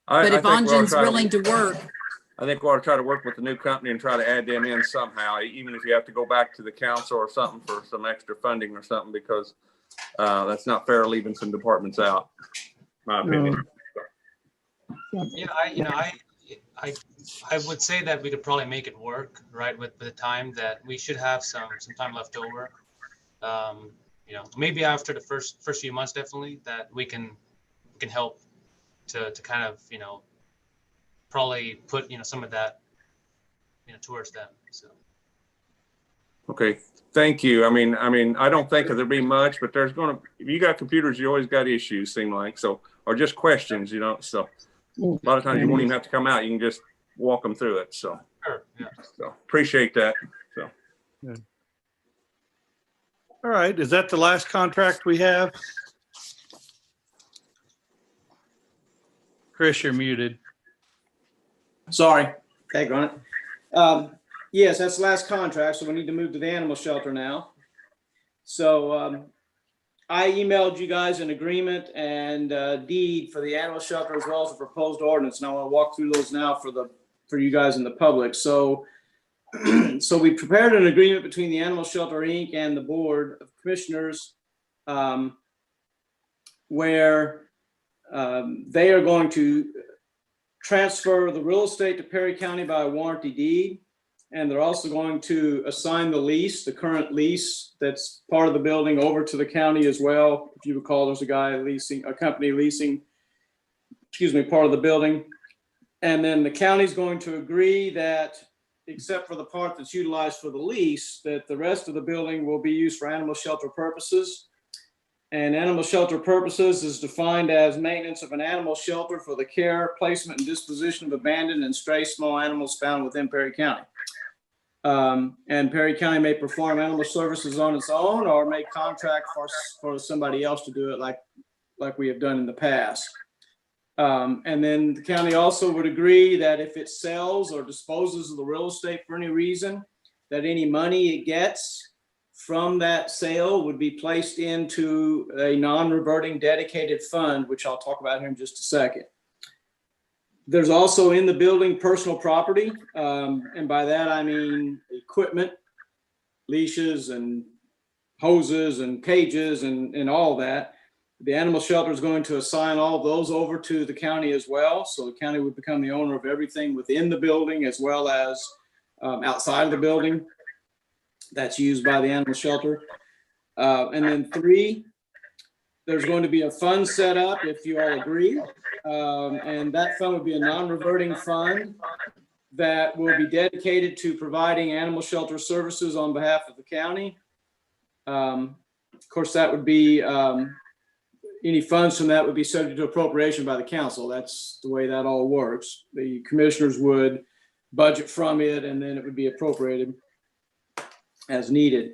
if Anjan's willing to work, I think we ought to try to work with the new company and try to add them in somehow, even if you have to go back to the council or something for some extra funding or something, because that's not fair leaving some departments out, my opinion. I would say that we could probably make it work, right, with the time that we should have some time left over. Maybe after the first few months, definitely, that we can help to kind of, probably put, some of that, towards them, so. Okay, thank you. I mean, I don't think there'll be much, but if you got computers, you always got issues, seem like, so, or just questions, so. A lot of times you won't even have to come out. You can just walk them through it. So, Sure, yeah. So appreciate that. So, Good. All right. Is that the last contract we have? Chris, you're muted. Sorry. Tag on it. Yes, that's the last contract, so we need to move to the animal shelter now. So I emailed you guys an agreement and deed for the animal shelter as well as the proposed ordinance. And I want to walk through those now for you guys in the public. So So we prepared an agreement between the Animal Shelter Inc. and the Board of Commissioners, where they are going to transfer the real estate to Perry County by a warranty deed. And they're also going to assign the lease, the current lease that's part of the building, over to the county as well. If you recall, there's a company leasing, part of the building. And then the county's going to agree that, except for the part that's utilized for the lease, that the rest of the building will be used for animal shelter purposes. And animal shelter purposes is defined as maintenance of an animal shelter for the care, placement, and disposition of abandoned and stray small animals found within Perry County. And Perry County may perform animal services on its own or may contract for somebody else to do it like we have done in the past. And then the county also would agree that if it sells or disposes of the real estate for any reason, that any money it gets from that sale would be placed into a non-reverting dedicated fund, which I'll talk about here in just a second. There's also in the building personal property, and by that I mean equipment, leashes and hoses and cages and all that. The animal shelter is going to assign all of those over to the county as well. So the county would become the owner of everything within the building as well as outside of the building that's used by the animal shelter. And then 3, there's going to be a fund set up if you all agree. And that fund would be a non-reverting fund that will be dedicated to providing animal shelter services on behalf of the county. Of course, that would be, any funds from that would be subject to appropriation by the council. That's the way that all works. The commissioners would budget from it and then it would be appropriated as needed.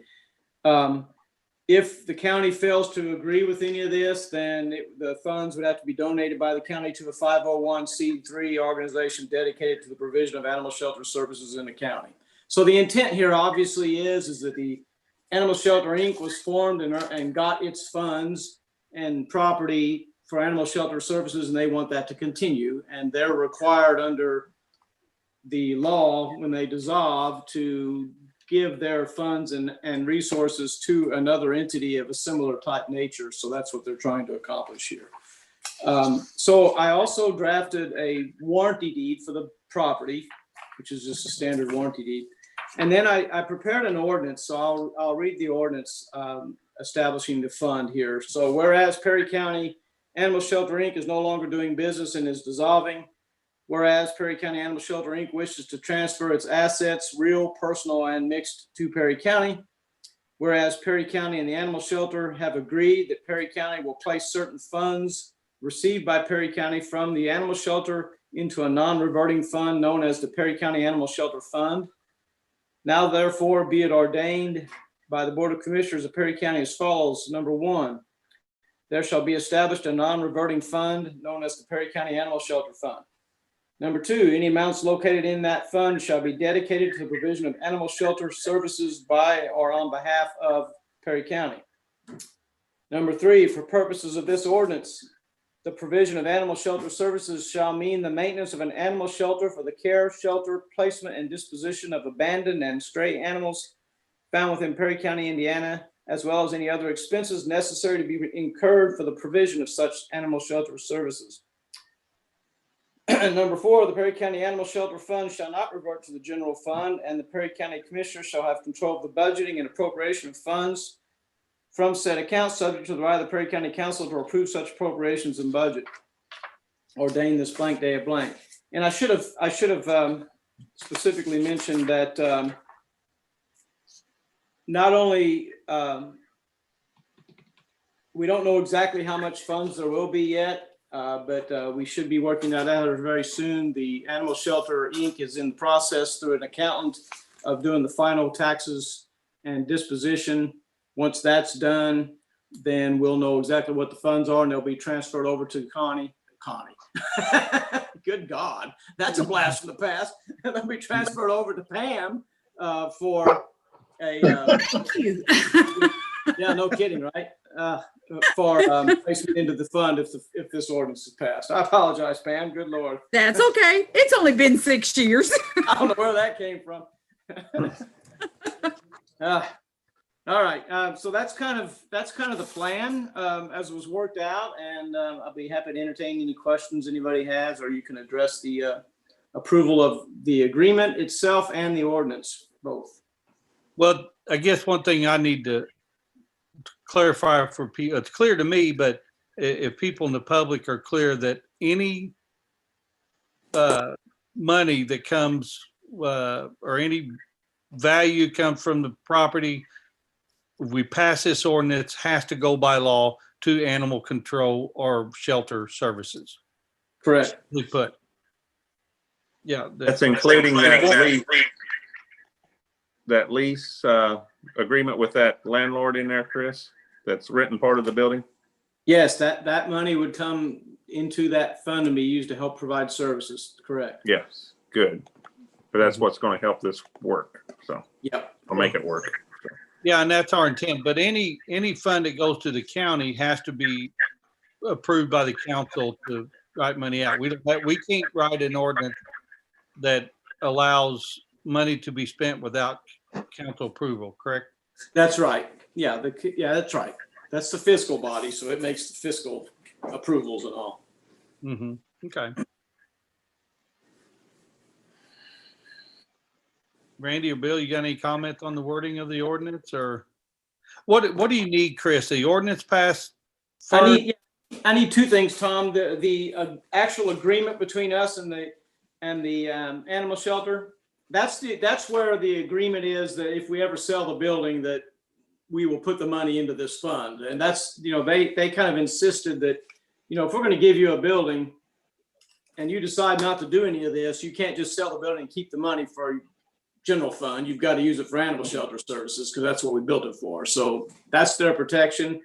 If the county fails to agree with any of this, then the funds would have to be donated by the county to a 501c3 organization dedicated to the provision of animal shelter services in the county. So the intent here obviously is that the Animal Shelter Inc. was formed and got its funds and property for animal shelter services, and they want that to continue. And they're required under the law when they dissolve to give their funds and resources to another entity of a similar type nature. So that's what they're trying to accomplish here. So I also drafted a warranty deed for the property, which is just a standard warranty deed. And then I prepared an ordinance. So I'll read the ordinance establishing the fund here. So whereas Perry County Animal Shelter Inc. is no longer doing business and is dissolving, whereas Perry County Animal Shelter Inc. wishes to transfer its assets, real, personal, and mixed, to Perry County. Whereas Perry County and the animal shelter have agreed that Perry County will place certain funds received by Perry County from the animal shelter into a non-reverting fund known as the Perry County Animal Shelter Fund. Now therefore be it ordained by the Board of Commissioners of Perry County as follows. Number 1, there shall be established a non-reverting fund known as the Perry County Animal Shelter Fund. Number 2, any amounts located in that fund shall be dedicated to the provision of animal shelter services by or on behalf of Perry County. Number 3, for purposes of this ordinance, the provision of animal shelter services shall mean the maintenance of an animal shelter for the care, shelter, placement, and disposition of abandoned and stray animals found within Perry County, Indiana, as well as any other expenses necessary to be incurred for the provision of such animal shelter services. Number 4, the Perry County Animal Shelter Fund shall not revert to the general fund, and the Perry County Commissioners shall have control of the budgeting and appropriation of funds from said account, subject to the right of the Perry County Council to approve such appropriations and budget. Ordain this blank day of blank. And I should have specifically mentioned that not only we don't know exactly how much funds there will be yet. But we should be working that out very soon. The Animal Shelter Inc. is in the process through an accountant of doing the final taxes and disposition. Once that's done, then we'll know exactly what the funds are and they'll be transferred over to Connie. Good God, that's a blast from the past. They'll be transferred over to Pam for a, yeah, no kidding, right? For placement into the fund if this ordinance is passed. I apologize, Pam. Good Lord. That's okay. It's only been 6 years. I don't know where that came from. All right, so that's kind of the plan as it was worked out, and I'll be happy to entertain any questions anybody has, or you can address the approval of the agreement itself and the ordinance, both. Well, I guess one thing I need to clarify for people, it's clear to me, but if people in the public are clear that any money that comes or any value comes from the property, if we pass this ordinance, has to go by law to animal control or shelter services. Correct. We put. Yeah. That's including that lease agreement with that landlord in there, Chris, that's written part of the building? Yes, that money would come into that fund and be used to help provide services, correct? Yes, good. But that's what's going to help this work, so. Yep. I'll make it work. Yeah, and that's our intent, but any fund that goes to the county has to be approved by the council to write money out. We can't write an ordinance that allows money to be spent without council approval, correct? That's right. Yeah, that's right. That's the fiscal body, so it makes the fiscal approvals and all. Mm-hmm. Okay. Randy or Bill, you got any comments on the wording of the ordinance, or what do you need, Chris? The ordinance passed first? I need two things, Tom. The actual agreement between us and the animal shelter. That's where the agreement is that if we ever sell the building, that we will put the money into this fund. And that's, they kind of insisted that, if we're going to give you a building and you decide not to do any of this, you can't just sell the building and keep the money for general fund. You've got to use it for animal shelter services because that's what we built it for. So that's their protection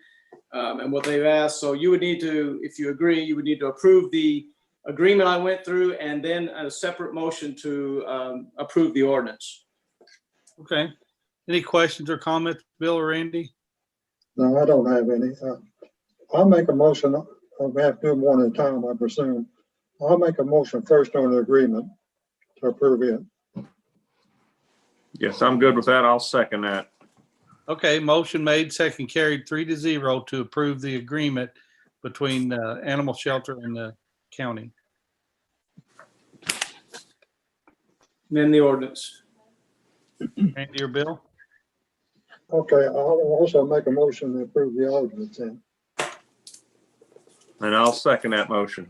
and what they've asked. So you would need to, if you agree, you would need to approve the agreement I went through and then a separate motion to approve the ordinance. Okay. Any questions or comments, Bill or Randy? No, I don't have any. I'll make a motion. We have to do them one at a time, I presume. I'll make a motion first on the agreement to approve it. Yes, I'm good with that. I'll second that. Okay, motion made, second carried 3-0 to approve the agreement between the animal shelter and the county. Then the ordinance. Randy or Bill? Okay, I'll also make a motion to approve the ordinance then. And I'll second that motion.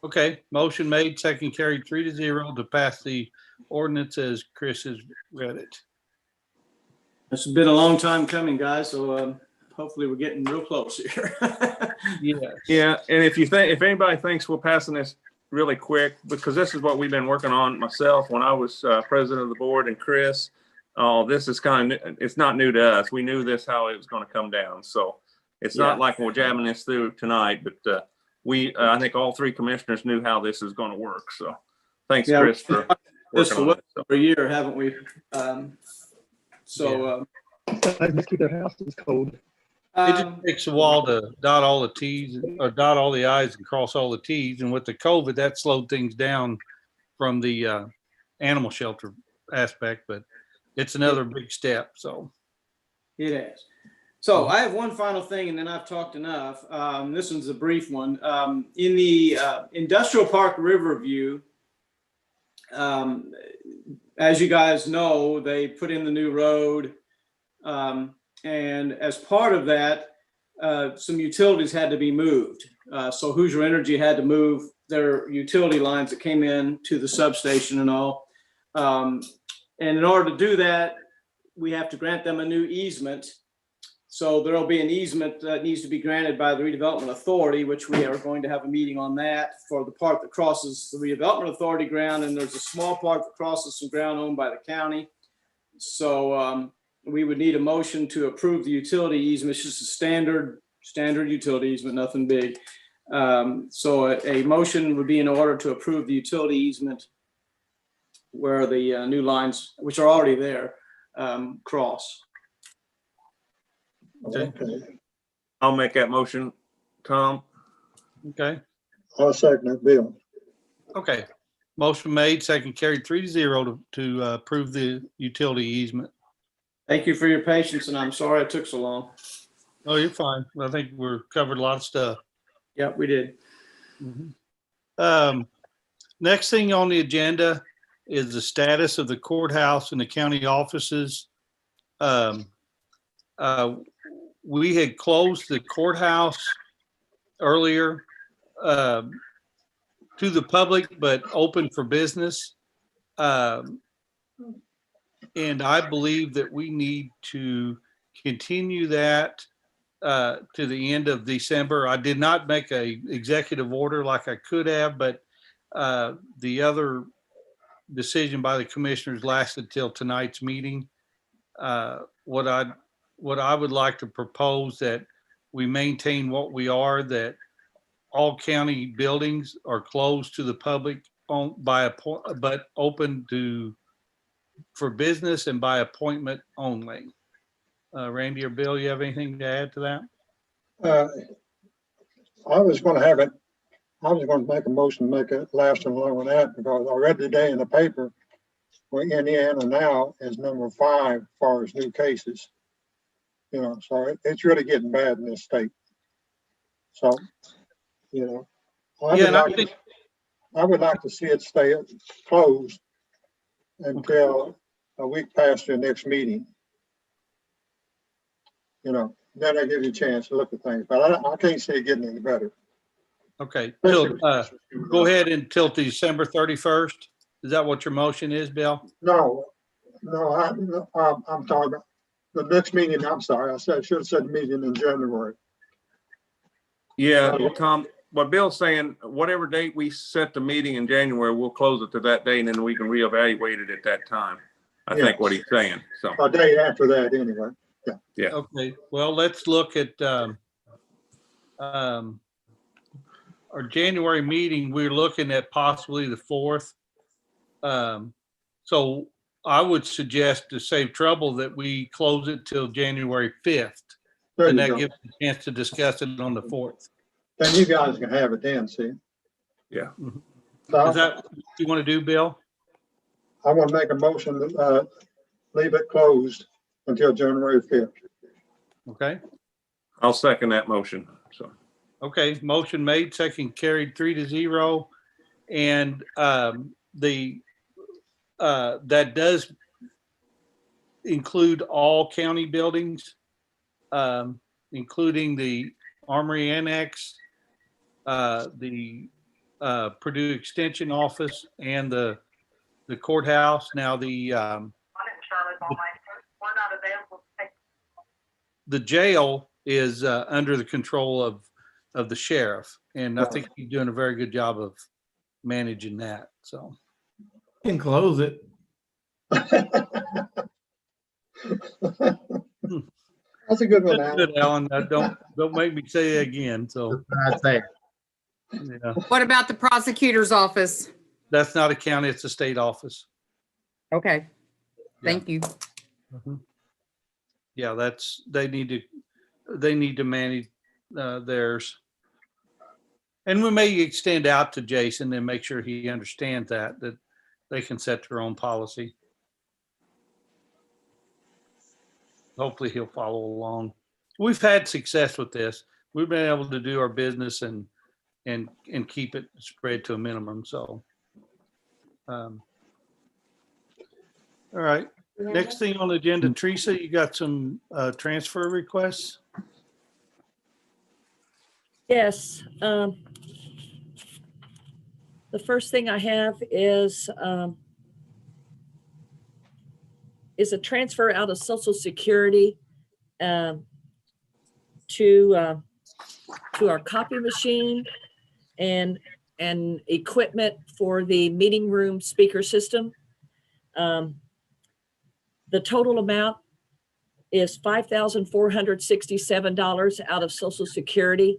Okay, motion made, second carried 3-0 to pass the ordinance as Chris has read it. It's been a long time coming, guys. So hopefully we're getting real close here. Yeah, and if anybody thinks we're passing this really quick, because this is what we've been working on myself when I was president of the board, and Chris, this is it's not new to us. We knew this, how it was going to come down. So it's not like we're jamming this through tonight, but I think all three commissioners knew how this is going to work. So thanks, Chris, for this working on it. for a year, haven't we? Let's keep their houses cold. It just takes a while to dot all the T's or dot all the I's and cross all the T's. And with the COVID, that slowed things down from the animal shelter aspect, but it's another big step. So it is. So I have one final thing, and then I've talked enough. This one's a brief one. In the Industrial Park Riverview, as you guys know, they put in the new road. And as part of that, some utilities had to be moved. So Hoosier Energy had to move their utility lines that came in to the substation and all. And in order to do that, we have to grant them a new easement. So there'll be an easement that needs to be granted by the Redevelopment Authority, which we are going to have a meeting on that for the part that crosses the Redevelopment Authority ground. And there's a small part that crosses some ground owned by the county. So we would need a motion to approve the utility easement. It's just a standard utility easement, nothing big. So a motion would be in order to approve the utility easement where the new lines, which are already there, cross. Okay. I'll make that motion, Tom. Okay. I'll second it, Bill. Okay. Motion made, second carried 3-0 to approve the utility easement. Thank you for your patience, and I'm sorry it took so long. Oh, you're fine. I think we're covered a lot of stuff. Yep, we did. Next thing on the agenda is the status of the courthouse and the county offices. We had closed the courthouse earlier to the public, but open for business. And I believe that we need to continue that to the end of December. I did not make a executive order like I could have, but the other decision by the commissioners lasted till tonight's meeting. What I would like to propose that we maintain what we are, that all county buildings are closed to the public but open for business and by appointment only. Randy or Bill, you have anything to add to that? I was going to make a motion to make it last along with that, because I read today in the paper where Indiana now is number 5 as far as new cases. So it's really getting bad in this state. So, I would like to see it stay closed until a week past your next meeting. Then I give you a chance to look at things, but I can't see it getting any better. Okay, go ahead until December 31st. Is that what your motion is, Bill? No, I'm talking about the next meeting. I'm sorry, I should have said meeting in January. Yeah, Tom, what Bill's saying, whatever date we set the meeting in January, we'll close it to that date, and then we can reevaluate it at that time. I think what he's saying, so. A day after that, anyway. Yeah. Okay, well, let's look at our January meeting. We're looking at possibly the 4th. So I would suggest, to save trouble, that we close it till January 5th. And that gives us a chance to discuss it on the 4th. Then you guys can have it then, see? Yeah. Is that what you want to do, Bill? I want to make a motion to leave it closed until January 5th. Okay. I'll second that motion, so. Okay, motion made, second carried 3-0. And that does include all county buildings, including the Armory Annex, the Purdue Extension Office, and the courthouse. Now the jail is under the control of the sheriff, and I think he's doing a very good job of managing that. So You can close it. That's a good one, that's Alan. good, Alan. Don't make me say it again. So I'd say. yeah, What about the prosecutor's office? that's not a county; it's a state office. Okay, thank you. Mhm. Yeah, they need to manage theirs. And we may extend out to Jason and make sure he understands that they can set their own policy. Hopefully he'll follow along. We've had success with this. We've been able to do our business and keep it spread to a minimum. So, all right. Next thing on the agenda, Teresa, you got some transfer requests? Yes. The first thing I have is a transfer out of Social Security to our copy machine and equipment for the meeting room speaker system. The total amount is $5,467 out of Social Security.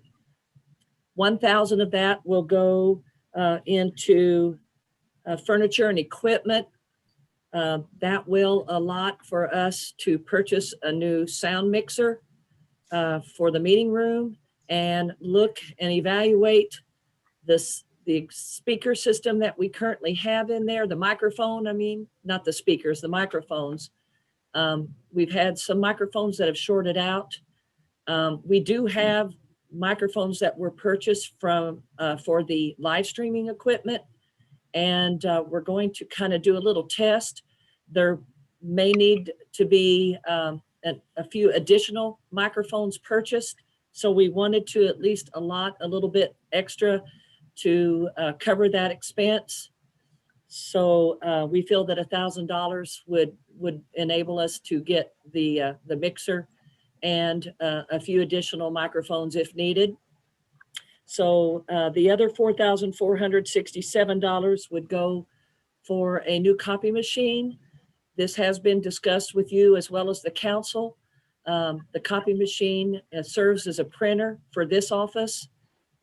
1,000 of that will go into furniture and equipment. That will allot for us to purchase a new sound mixer for the meeting room and look and evaluate the the speaker system that we currently have in there, the microphone, I mean, not the speakers, the microphones. We've had some microphones that have shorted out. We do have microphones that were purchased from for the live streaming equipment, and we're going to kind of do a little test. There may need to be a few additional microphones purchased, so we wanted to at least allot a little bit extra to cover that expense. So we feel that $1,000 would enable us to get the mixer and a few additional microphones if needed. So the other $4,467 would go for a new copy machine. This has been discussed with you as well as the council. The copy machine serves as a printer for this office.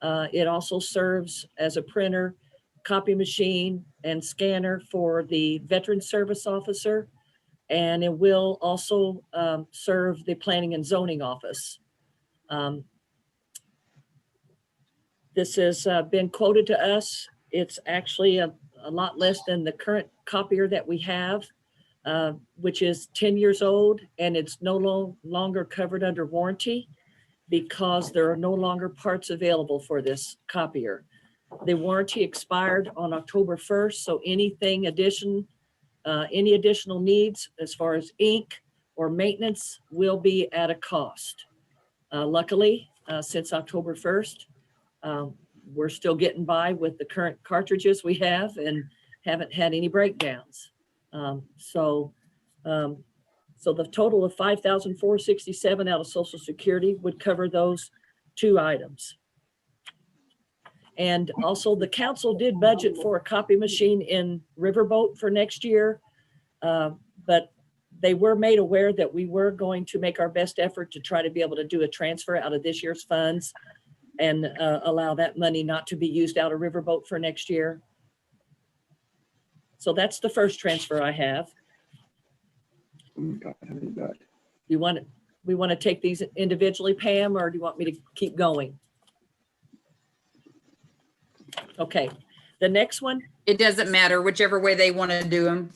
It also serves as a printer, copy machine, and scanner for the Veteran Service Officer. And it will also serve the Planning and Zoning Office. This has been quoted to us. It's actually a lot less than the current copier that we have, which is 10 years old, and it's no longer covered under warranty because there are no longer parts available for this copier. The warranty expired on October 1st, so any additional needs as far as ink or maintenance will be at a cost. Luckily, since October 1st, we're still getting by with the current cartridges we have and haven't had any breakdowns. So the total of $5,467 out of Social Security would cover those two items. And also the council did budget for a copy machine in Riverboat for next year. But they were made aware that we were going to make our best effort to try to be able to do a transfer out of this year's funds and allow that money not to be used out of Riverboat for next year. So that's the first transfer I have. We want to take these individually, Pam, or do you want me to keep going? Okay, the next one. It doesn't matter, whichever way they want to do them.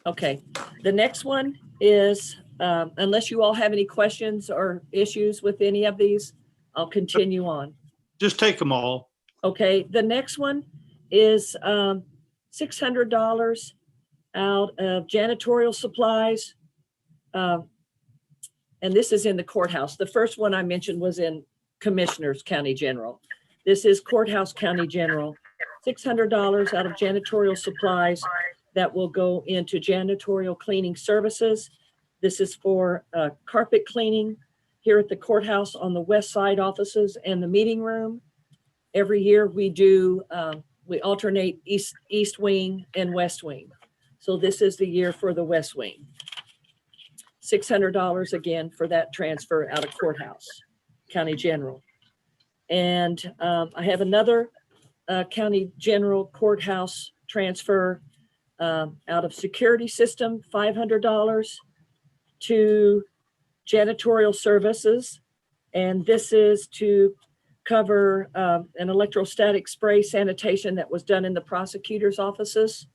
Okay, the next one is, unless you all have any questions or issues with any of these, I'll continue on. Just take them all. Okay, the next one is $600 out of janitorial supplies. And this is in the courthouse. The first one I mentioned was in Commissioners County General. This is Courthouse County General. $600 out of janitorial supplies that will go into janitorial cleaning services. This is for carpet cleaning here at the courthouse on the west side offices and the meeting room. Every year we do, we alternate east wing and west wing. So this is the year for the west wing. $600 again for that transfer out of Courthouse County General. And I have another County General Courthouse transfer out of Security System, $500 to janitorial services. And this is to cover an electrostatic spray sanitation that was done in the prosecutor's offices.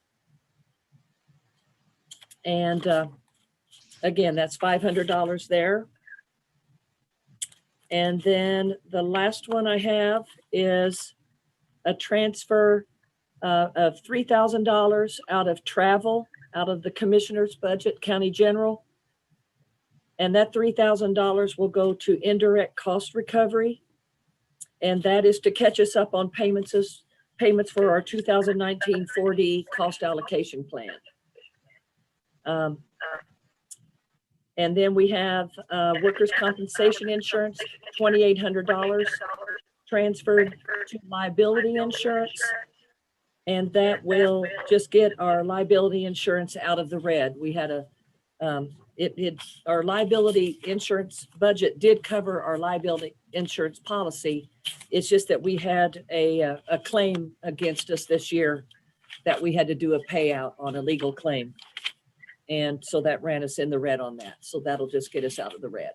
And again, that's $500 there. And then the last one I have is a transfer of $3,000 out of travel, out of the commissioner's budget, County General. And that $3,000 will go to indirect cost recovery. And that is to catch us up on payments for our 2019 4D cost allocation plan. And then we have workers' compensation insurance, $2,800 transferred to liability insurance. And that will just get our liability insurance out of the red. We had our liability insurance budget did cover our liability insurance policy. It's just that we had a claim against us this year that we had to do a payout on a legal claim. And so that ran us in the red on that. So that'll just get us out of the red.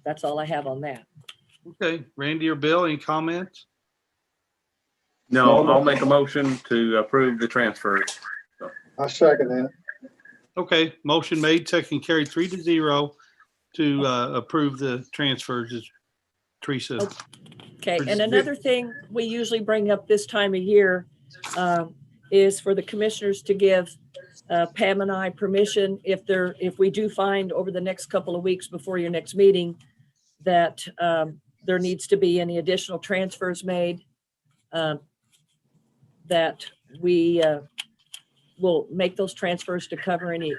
That's all I have on that. Okay, Randy or Bill, any comments? No, I'll make a motion to approve the transfers. I second that. Okay, motion made, second carried 3-0 to approve the transfers. Is Teresa? Okay, Or and just- another thing we usually bring up this time of year is for the commissioners to give Pam and I permission if we do find over the next couple of weeks before your next meeting that there needs to be any additional transfers made, that we will make those transfers to cover any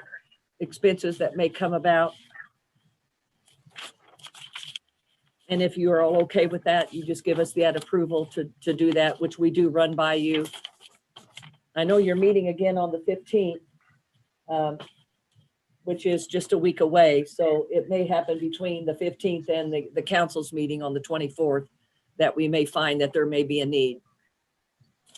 expenses that may come about. And if you are all okay with that, you just give us that approval to do that, which we do run by you. I know you're meeting again on the 15th, which is just a week away. So it may happen between the 15th and the council's meeting on the 24th that we may find that there may be a need.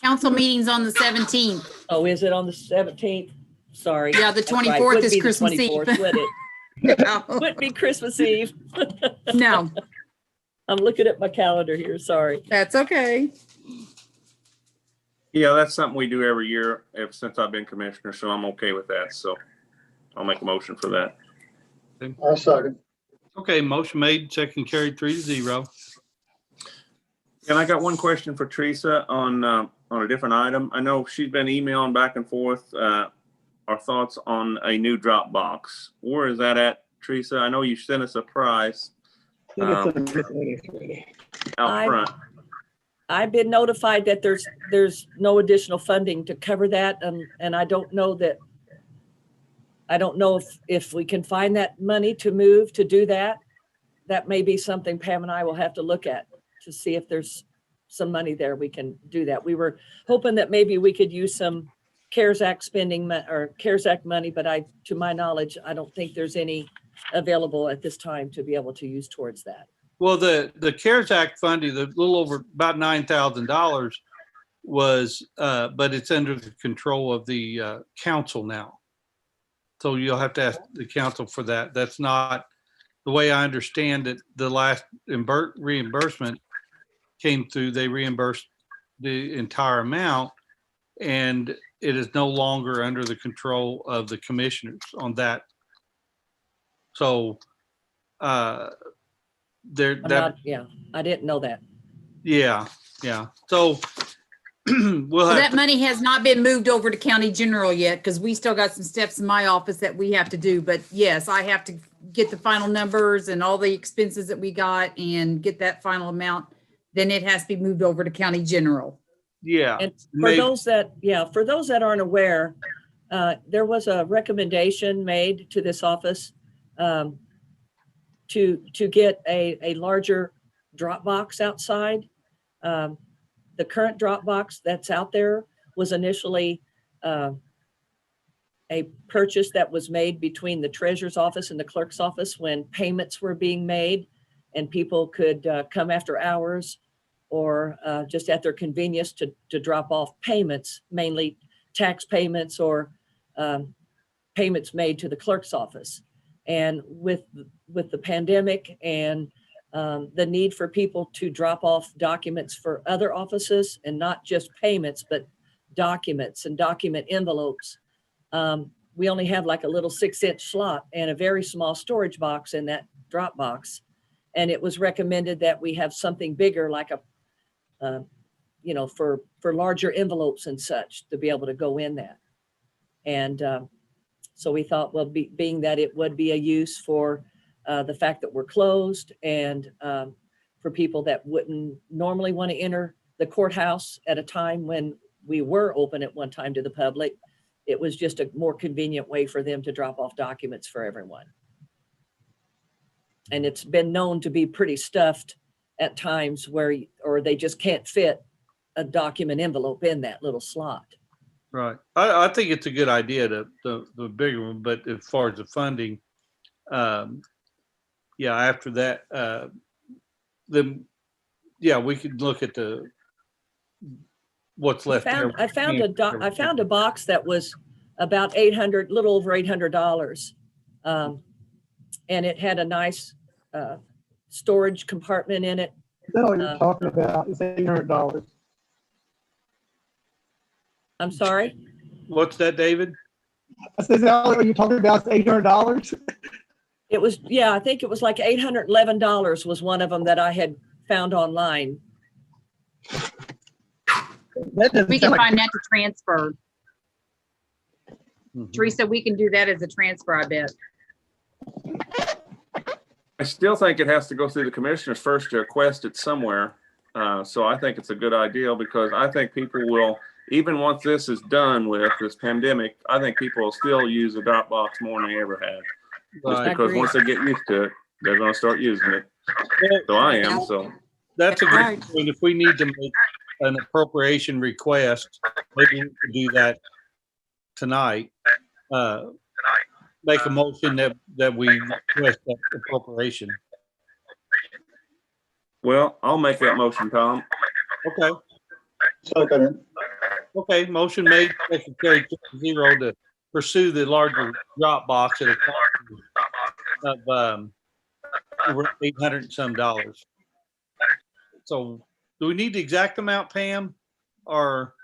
Council meeting's on the 17th. Oh, is it on the 17th? Sorry. Yeah, the That's right. 24th Would is be the Christmas Eve. 24th, would it? No. Wouldn't be Christmas Eve. No, I'm looking at my calendar here, sorry. that's okay. Yeah, that's something we do every year ever since I've been commissioner, so I'm okay with that. So I'll make a motion for that. I second. Okay, motion made, second carried 3-0. And I got one question for Teresa on a different item. I know she's been emailing back and forth our thoughts on a new drop box. Where is that at, Teresa? I know you sent us a price out front. I've been notified that there's no additional funding to cover that, and I don't know if we can find that money to move to do that. That may be something Pam and I will have to look at to see if there's some money there we can do that. We were hoping that maybe we could use some CARES Act spending or CARES Act money, but to my knowledge, I don't think there's any available at this time to be able to use towards that. Well, the CARES Act funding, the little over about $9,000 was, but it's under the control of the council now. So you'll have to ask the council for that. That's not the way I understand it. The last reimbursement came through, they reimbursed the entire amount, and it is no longer under the control of the commissioners on that. So, I didn't know that. Yeah. So we'll Well, have that money has not been moved over to county general yet because we still got some steps in my office that we have to do. But yes, I have to get the final numbers and all the expenses that we got and get that final amount. Then it has to be moved over to county general. Yeah. And for those that aren't aware, there was a recommendation made to this office to get a larger drop box outside. The current drop box that's out there was initially a purchase that was made between the treasurer's office and the clerk's office when payments were being made and people could come after hours or just at their convenience to drop off payments, mainly tax payments or payments made to the clerk's office. And with the pandemic and the need for people to drop off documents for other offices and not just payments, but documents and document envelopes, we only have like a little 6-inch slot and a very small storage box in that drop box. And it was recommended that we have something bigger, like for larger envelopes and such to be able to go in that. And so we thought, well, being that it would be a use for the fact that we're closed and for people that wouldn't normally want to enter the courthouse at a time when we were open at one time to the public, it was just a more convenient way for them to drop off documents for everyone. And it's been known to be pretty stuffed at times or they just can't fit a document envelope in that little slot. Right. I think it's a good idea, the bigger one, but as far as the funding, after that, we could look at what's left there. I found a box that was about little over $800. And it had a nice storage compartment in it that all you're talking about? It's $800. I'm sorry? What's that, David? I said, is that all you're talking about? It's $800? It was, yeah, I think it was like $811 was one of them that I had found online. That doesn't We can sound like- find that to transfer. Mhm. Teresa, we can do that as a transfer, I bet. I still think it has to go through the commissioners first to request it somewhere. So I think it's a good idea because I think people will, even once this is done with this pandemic, I think people will still use a Dropbox more than they ever have. Just Right. because Agreed. once they get used to it, they're gonna start using it. So I am, so. That's a Right. good point. If we need to make an appropriation request, maybe we could do that tonight. Make a motion that we request that appropriation. Well, I'll make that motion, Tom. Okay, Second, okay, motion made, second carried 2-0 to pursue the larger drop box at a cost of over $800 and some dollars. So do we need the exact amount, Pam? Or,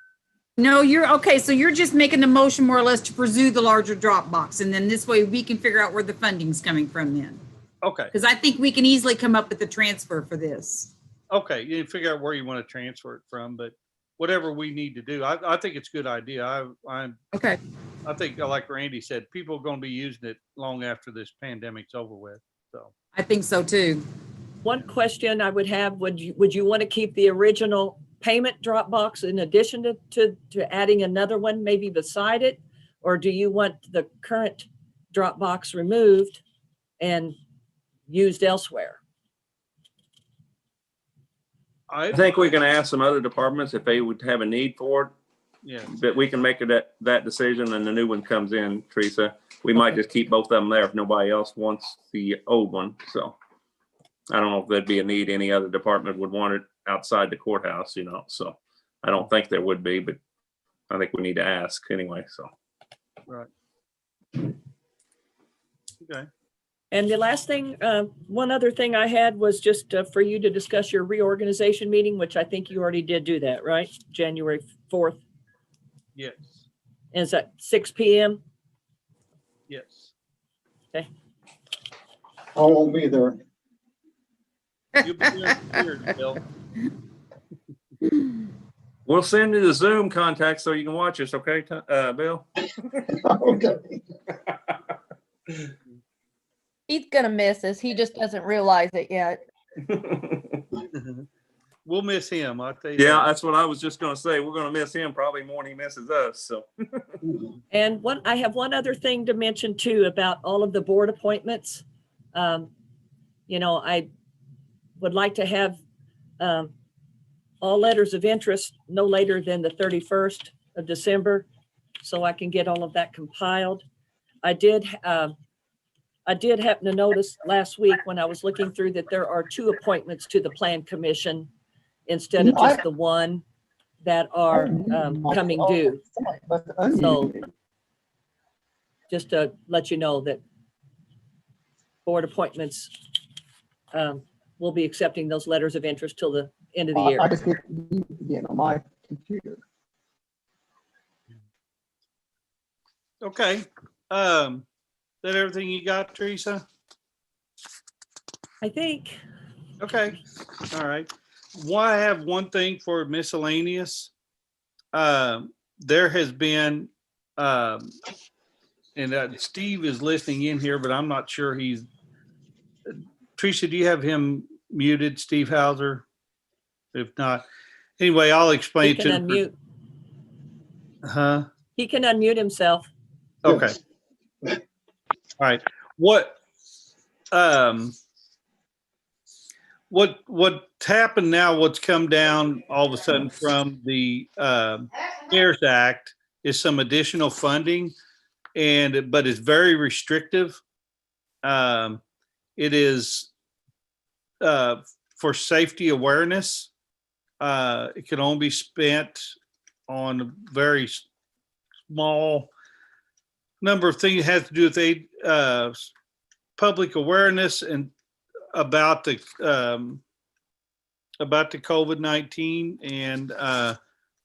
No, you're, okay, so you're just making the motion more or less to pursue the larger drop box, and then this way we can figure out where the funding's coming from then. okay, Because I think we can easily come up with the transfer for this. okay, you can figure out where you want to transfer it from, but whatever we need to do, I think it's a good idea. Okay. I think, like Randy said, people are going to be using it long after this pandemic's over with, so. I think so too. One question I would have, would you want to keep the original payment Dropbox in addition to adding another one maybe beside it? Or do you want the current Dropbox removed and used elsewhere? I think we can ask some other departments if they would have a need for it, Yeah, but we can make that decision and the new one comes in, Teresa. We might just keep both of them there if nobody else wants the old one, so. I don't know if there'd be a need, any other department would want it outside the courthouse, so. I don't think there would be, but I think we need to ask anyway, so. right. Okay, And the last thing, one other thing I had was just for you to discuss your reorganization meeting, which I think you already did do that, right? January 4th. yes, Is that 6 PM? yes. I won't be there. You'll be here, Bill. We'll send you the Zoom contact so you can watch us, okay, Bill? Okay. He's gonna miss us. He just doesn't realize it yet. We'll miss him, I'll tell you. Yeah, that. that's what I was just gonna say. We're gonna miss him probably more than he misses us, so. And I have one other thing to mention too about all of the board appointments. I would like to have all letters of interest no later than the 31st of December, so I can get all of that compiled. I did happen to notice last week when I was looking through that there are 2 appointments to the Plan Commission instead of just the one that are coming due. So just to let you know that board appointments, we'll be accepting those letters of interest till the end of the year. I just get on my computer. Okay, that everything you got, Teresa? I think. Okay, all right. Well, I have one thing for miscellaneous. There has been, and Steve is listening in here, but I'm not sure he's, Teresa, do you have him muted, Steve Hauser? If not, anyway, I'll He explain can to him. unmute. Huh? He can unmute himself. Okay. All right. What happened now, what's come down all of a sudden from the CARES Act is some additional funding, but it's very restrictive. It is for safety awareness. It can only be spent on a very small number of things. It has to do with public awareness and about the about the COVID-19 and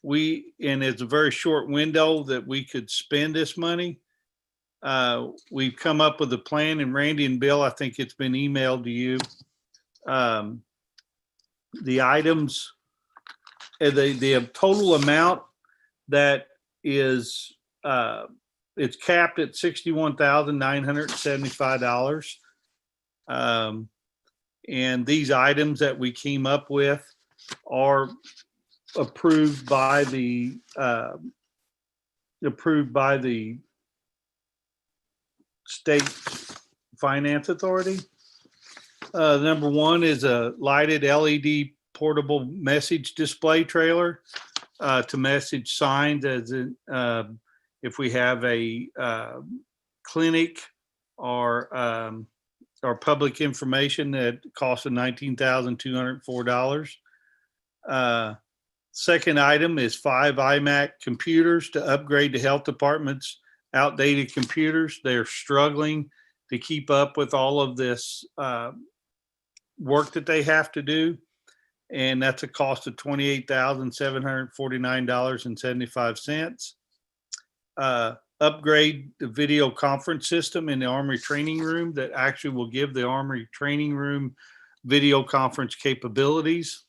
it's a very short window that we could spend this money. We've come up with a plan, and Randy and Bill, I think it's been emailed to you. The items, the total amount that is, it's capped at $61,975. And these items that we came up with are approved by the state finance authority. Number one is a lighted LED portable message display trailer to message signs as in, if we have a clinic or public information that costs $19,204. Second item is 5 iMac computers to upgrade the health department's outdated computers. They're struggling to keep up with all of this work that they have to do. And that's a cost of $28,749.75. Upgrade the video conference system in the Armory training room that actually will give the Armory training room video conference capabilities.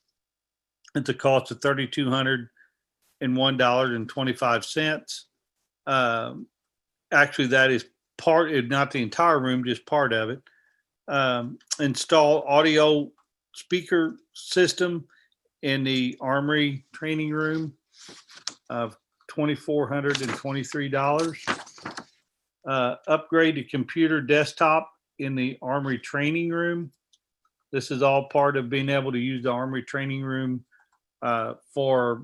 It's a cost of $3,201.25. Actually, that is part, not the entire room, just part of it. Install audio speaker system in the Armory training room of $2,423. Upgrade the computer desktop in the Armory training room. This is all part of being able to use the Armory training room for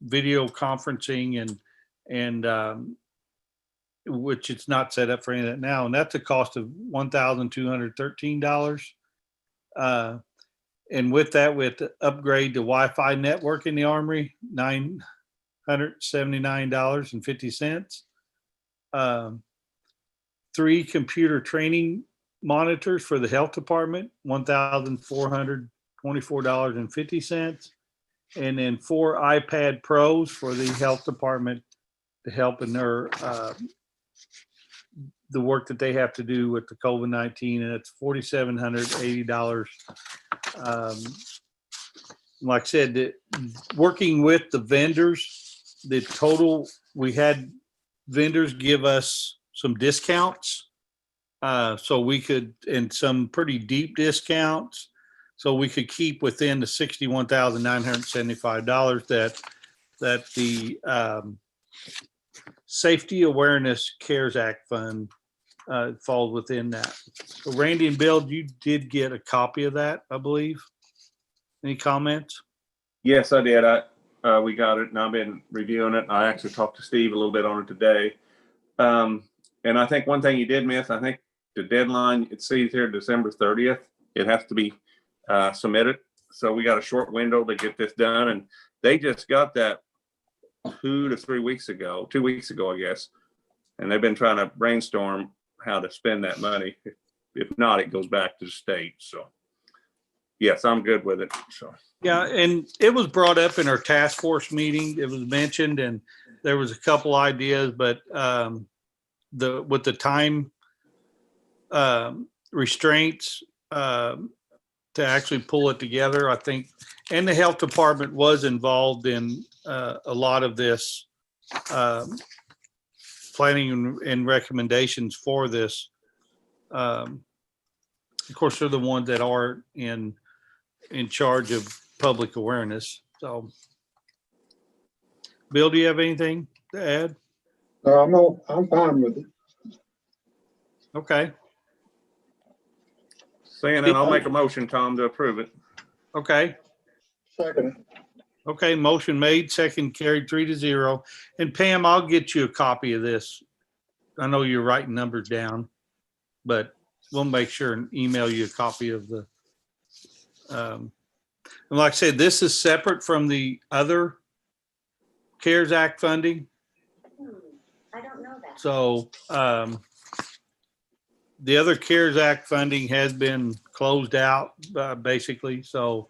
video conferencing and which it's not set up for any of that now. And that's a cost of $1,213. And with that, we have to upgrade the Wi-Fi network in the Armory, $979.50. 3 computer training monitors for the health department, $1,424.50. And then 4 iPad Pros for the health department to help in their the work that they have to do with the COVID-19, and it's $4,780. Like I said, working with the vendors, the total, we had vendors give us some discounts. So we could, and some pretty deep discounts, so we could keep within the $61,975 that the Safety Awareness CARES Act fund falls within that. So Randy and Bill, you did get a copy of that, I believe. Any comments? Yes, I did. We got it and I've been reviewing it. I actually talked to Steve a little bit on it today. And I think one thing you did miss, I think the deadline, it says here December 30th, it has to be submitted. So we got a short window to get this done, and they just got that 2 to 3 weeks ago, 2 weeks ago, I guess. And they've been trying to brainstorm how to spend that money. If not, it goes back to the state. So yes, I'm good with it. So yeah, and it was brought up in our task force meeting. It was mentioned, and there was a couple ideas, but with the time restraints to actually pull it together, I think, and the health department was involved in a lot of this planning and recommendations for this. Of course, they're the ones that are in charge of public awareness. So, Bill, do you have anything to add? I'm fine with it. Okay. saying that, I'll make a motion, Tom, to approve it. Okay. Second. Okay, motion made, second carried 3-0. And Pam, I'll get you a copy of this. I know you're writing numbers down, but we'll make sure and email you a copy of the, and like I said, this is separate from the other CARES Act funding. I don't know that. So, the other CARES Act funding has been closed out, basically. So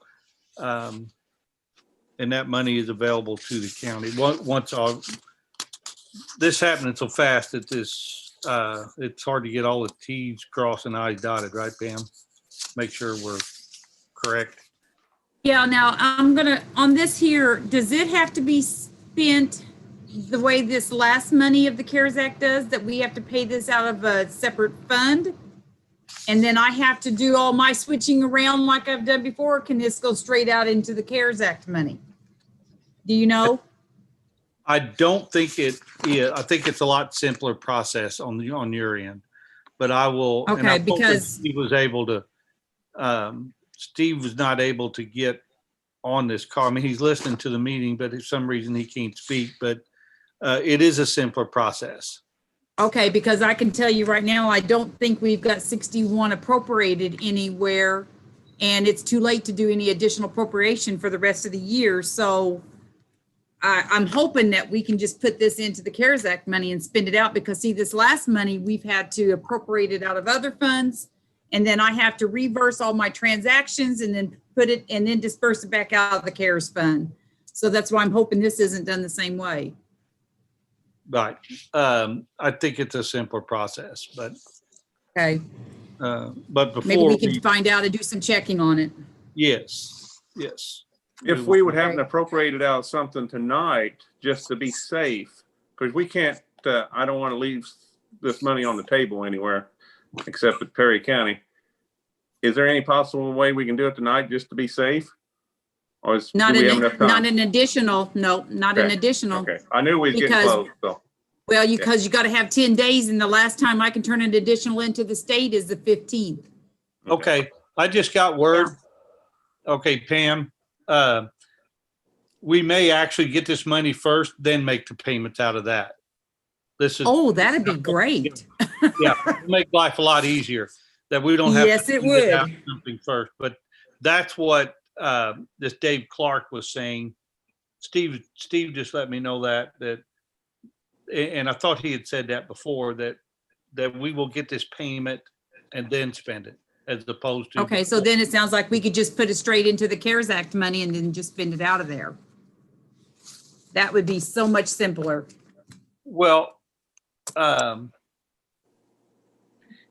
And that money is available to the county. Once all, this happening so fast that it's hard to get all the Ts crossed and Is dotted, right, Pam? Make sure we're correct. Yeah, now I'm gonna, on this here, does it have to be spent the way this last money of the CARES Act does, that we have to pay this out of a separate fund? And then I have to do all my switching around like I've done before? Can this go straight out into the CARES Act money? Do you know? I don't think it is. I think it's a lot simpler process on your end, but I will. and Okay, I'm hoping because- Steve was able to, Steve was not able to get on this call. I mean, he's listening to the meeting, but for some reason he can't speak, but it is a simpler process. Okay, because I can tell you right now, I don't think we've got 61 appropriated anywhere, and it's too late to do any additional appropriation for the rest of the year. So I'm hoping that we can just put this into the CARES Act money and spend it out, because see, this last money, we've had to appropriate it out of other funds, and then I have to reverse all my transactions and then put it and then disperse it back out of the CARES fund. So that's why I'm hoping this isn't done the same way. Right. I think it's a simpler process, but Okay, before maybe we can find out and do some checking on it. yes. If we would have appropriated out something tonight, just to be safe, because we can't, I don't want to leave this money on the table anywhere except at Perry County. Is there any possible way we can do it tonight just to be safe? Or do Not we have enough time? not an additional, no, not an Okay, additional. Okay, I knew we was getting Because- close, so. Well, because you got to have 10 days, and the last time I can turn an additional into the state is the 15th. Okay, I just got word. Okay, Pam, we may actually get this money first, then make the payments out of that. This is, Oh, that'd be great. yeah, it'll make life a lot easier that we don't have. Yes, to it figure out would. Something first, but that's what this Dave Clark was saying. Steve just let me know that, and I thought he had said that before, that we will get this payment and then spend it, as opposed to. Okay, so then it sounds like we could just put it straight into the CARES Act money and then just spend it out of there. That would be so much simpler. Well,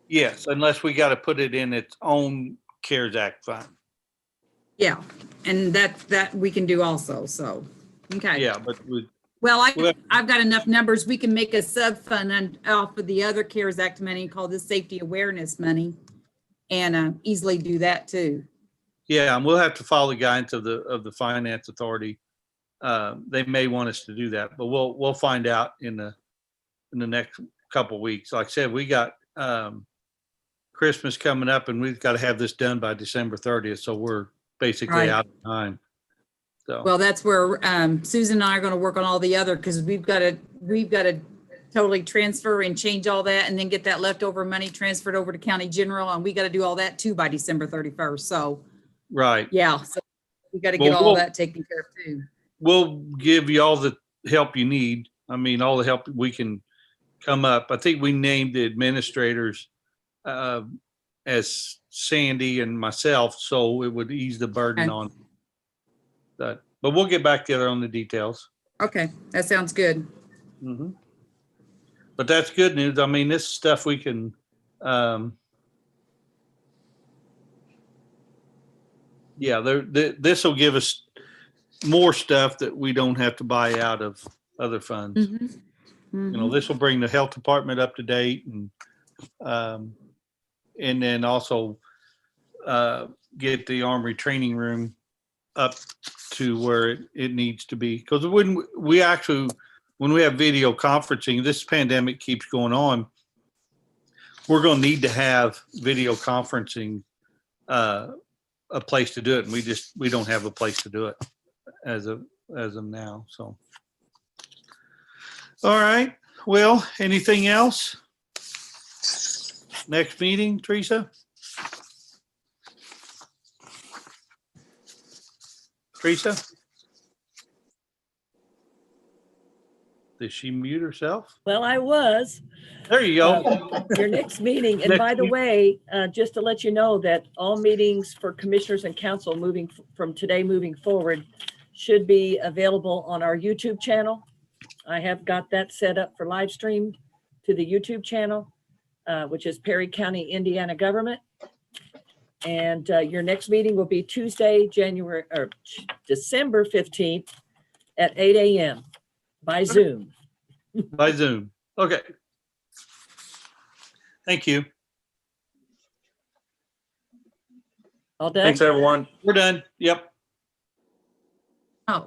yes, unless we got to put it in its own CARES Act fund. Yeah, and that we can do also, so, okay. Yeah, but Well, Well- I've got enough numbers. We can make a sub-fund off of the other CARES Act money called the safety awareness money, and easily do that too. yeah, and we'll have to follow the guidance of the finance authority. They may want us to do that, but we'll find out in the next couple of weeks. Like I said, we got Christmas coming up, and we've got to have this done by December 30th. So we're basically Right. out of time. So Well, that's where Susan and I are going to work on all the other, because we've got to totally transfer and change all that, and then get that leftover money transferred over to county general, and we got to do all that too by December 31st. So, right. yeah, so we got to get Well, all we'll- that taken care of too. We'll give you all the help you need. I mean, all the help we can come up. I think we named the administrators as Sandy and myself, so it would ease the burden Okay. on that. But we'll get back together on the details. Okay, that sounds good. Mhm. But that's good news. I mean, this stuff we can, yeah, this will give us more stuff that we don't have to buy out of other funds. Mhm. You know, this will bring the health department up to date, and then also get the Armory training room up to where it needs to be. Because when we have video conferencing, this pandemic keeps going on, we're going to need to have video conferencing, a place to do it. And we don't have a place to do it as of now. So. All right. Well, anything else? Next meeting, Teresa? Teresa? Did she mute herself? Well, I was. There you go. Your next meeting, and Next by the meeting. way, just to let you know that all meetings for commissioners and council moving from today moving forward should be available on our YouTube channel. I have got that set up for live stream to the YouTube channel, which is Perry County, Indiana Government. And your next meeting will be Tuesday, December 15th at 8 a.m. by Zoom. By Zoom. Okay. Thank you. All done? Thanks, everyone. We're done. Yep. Oh.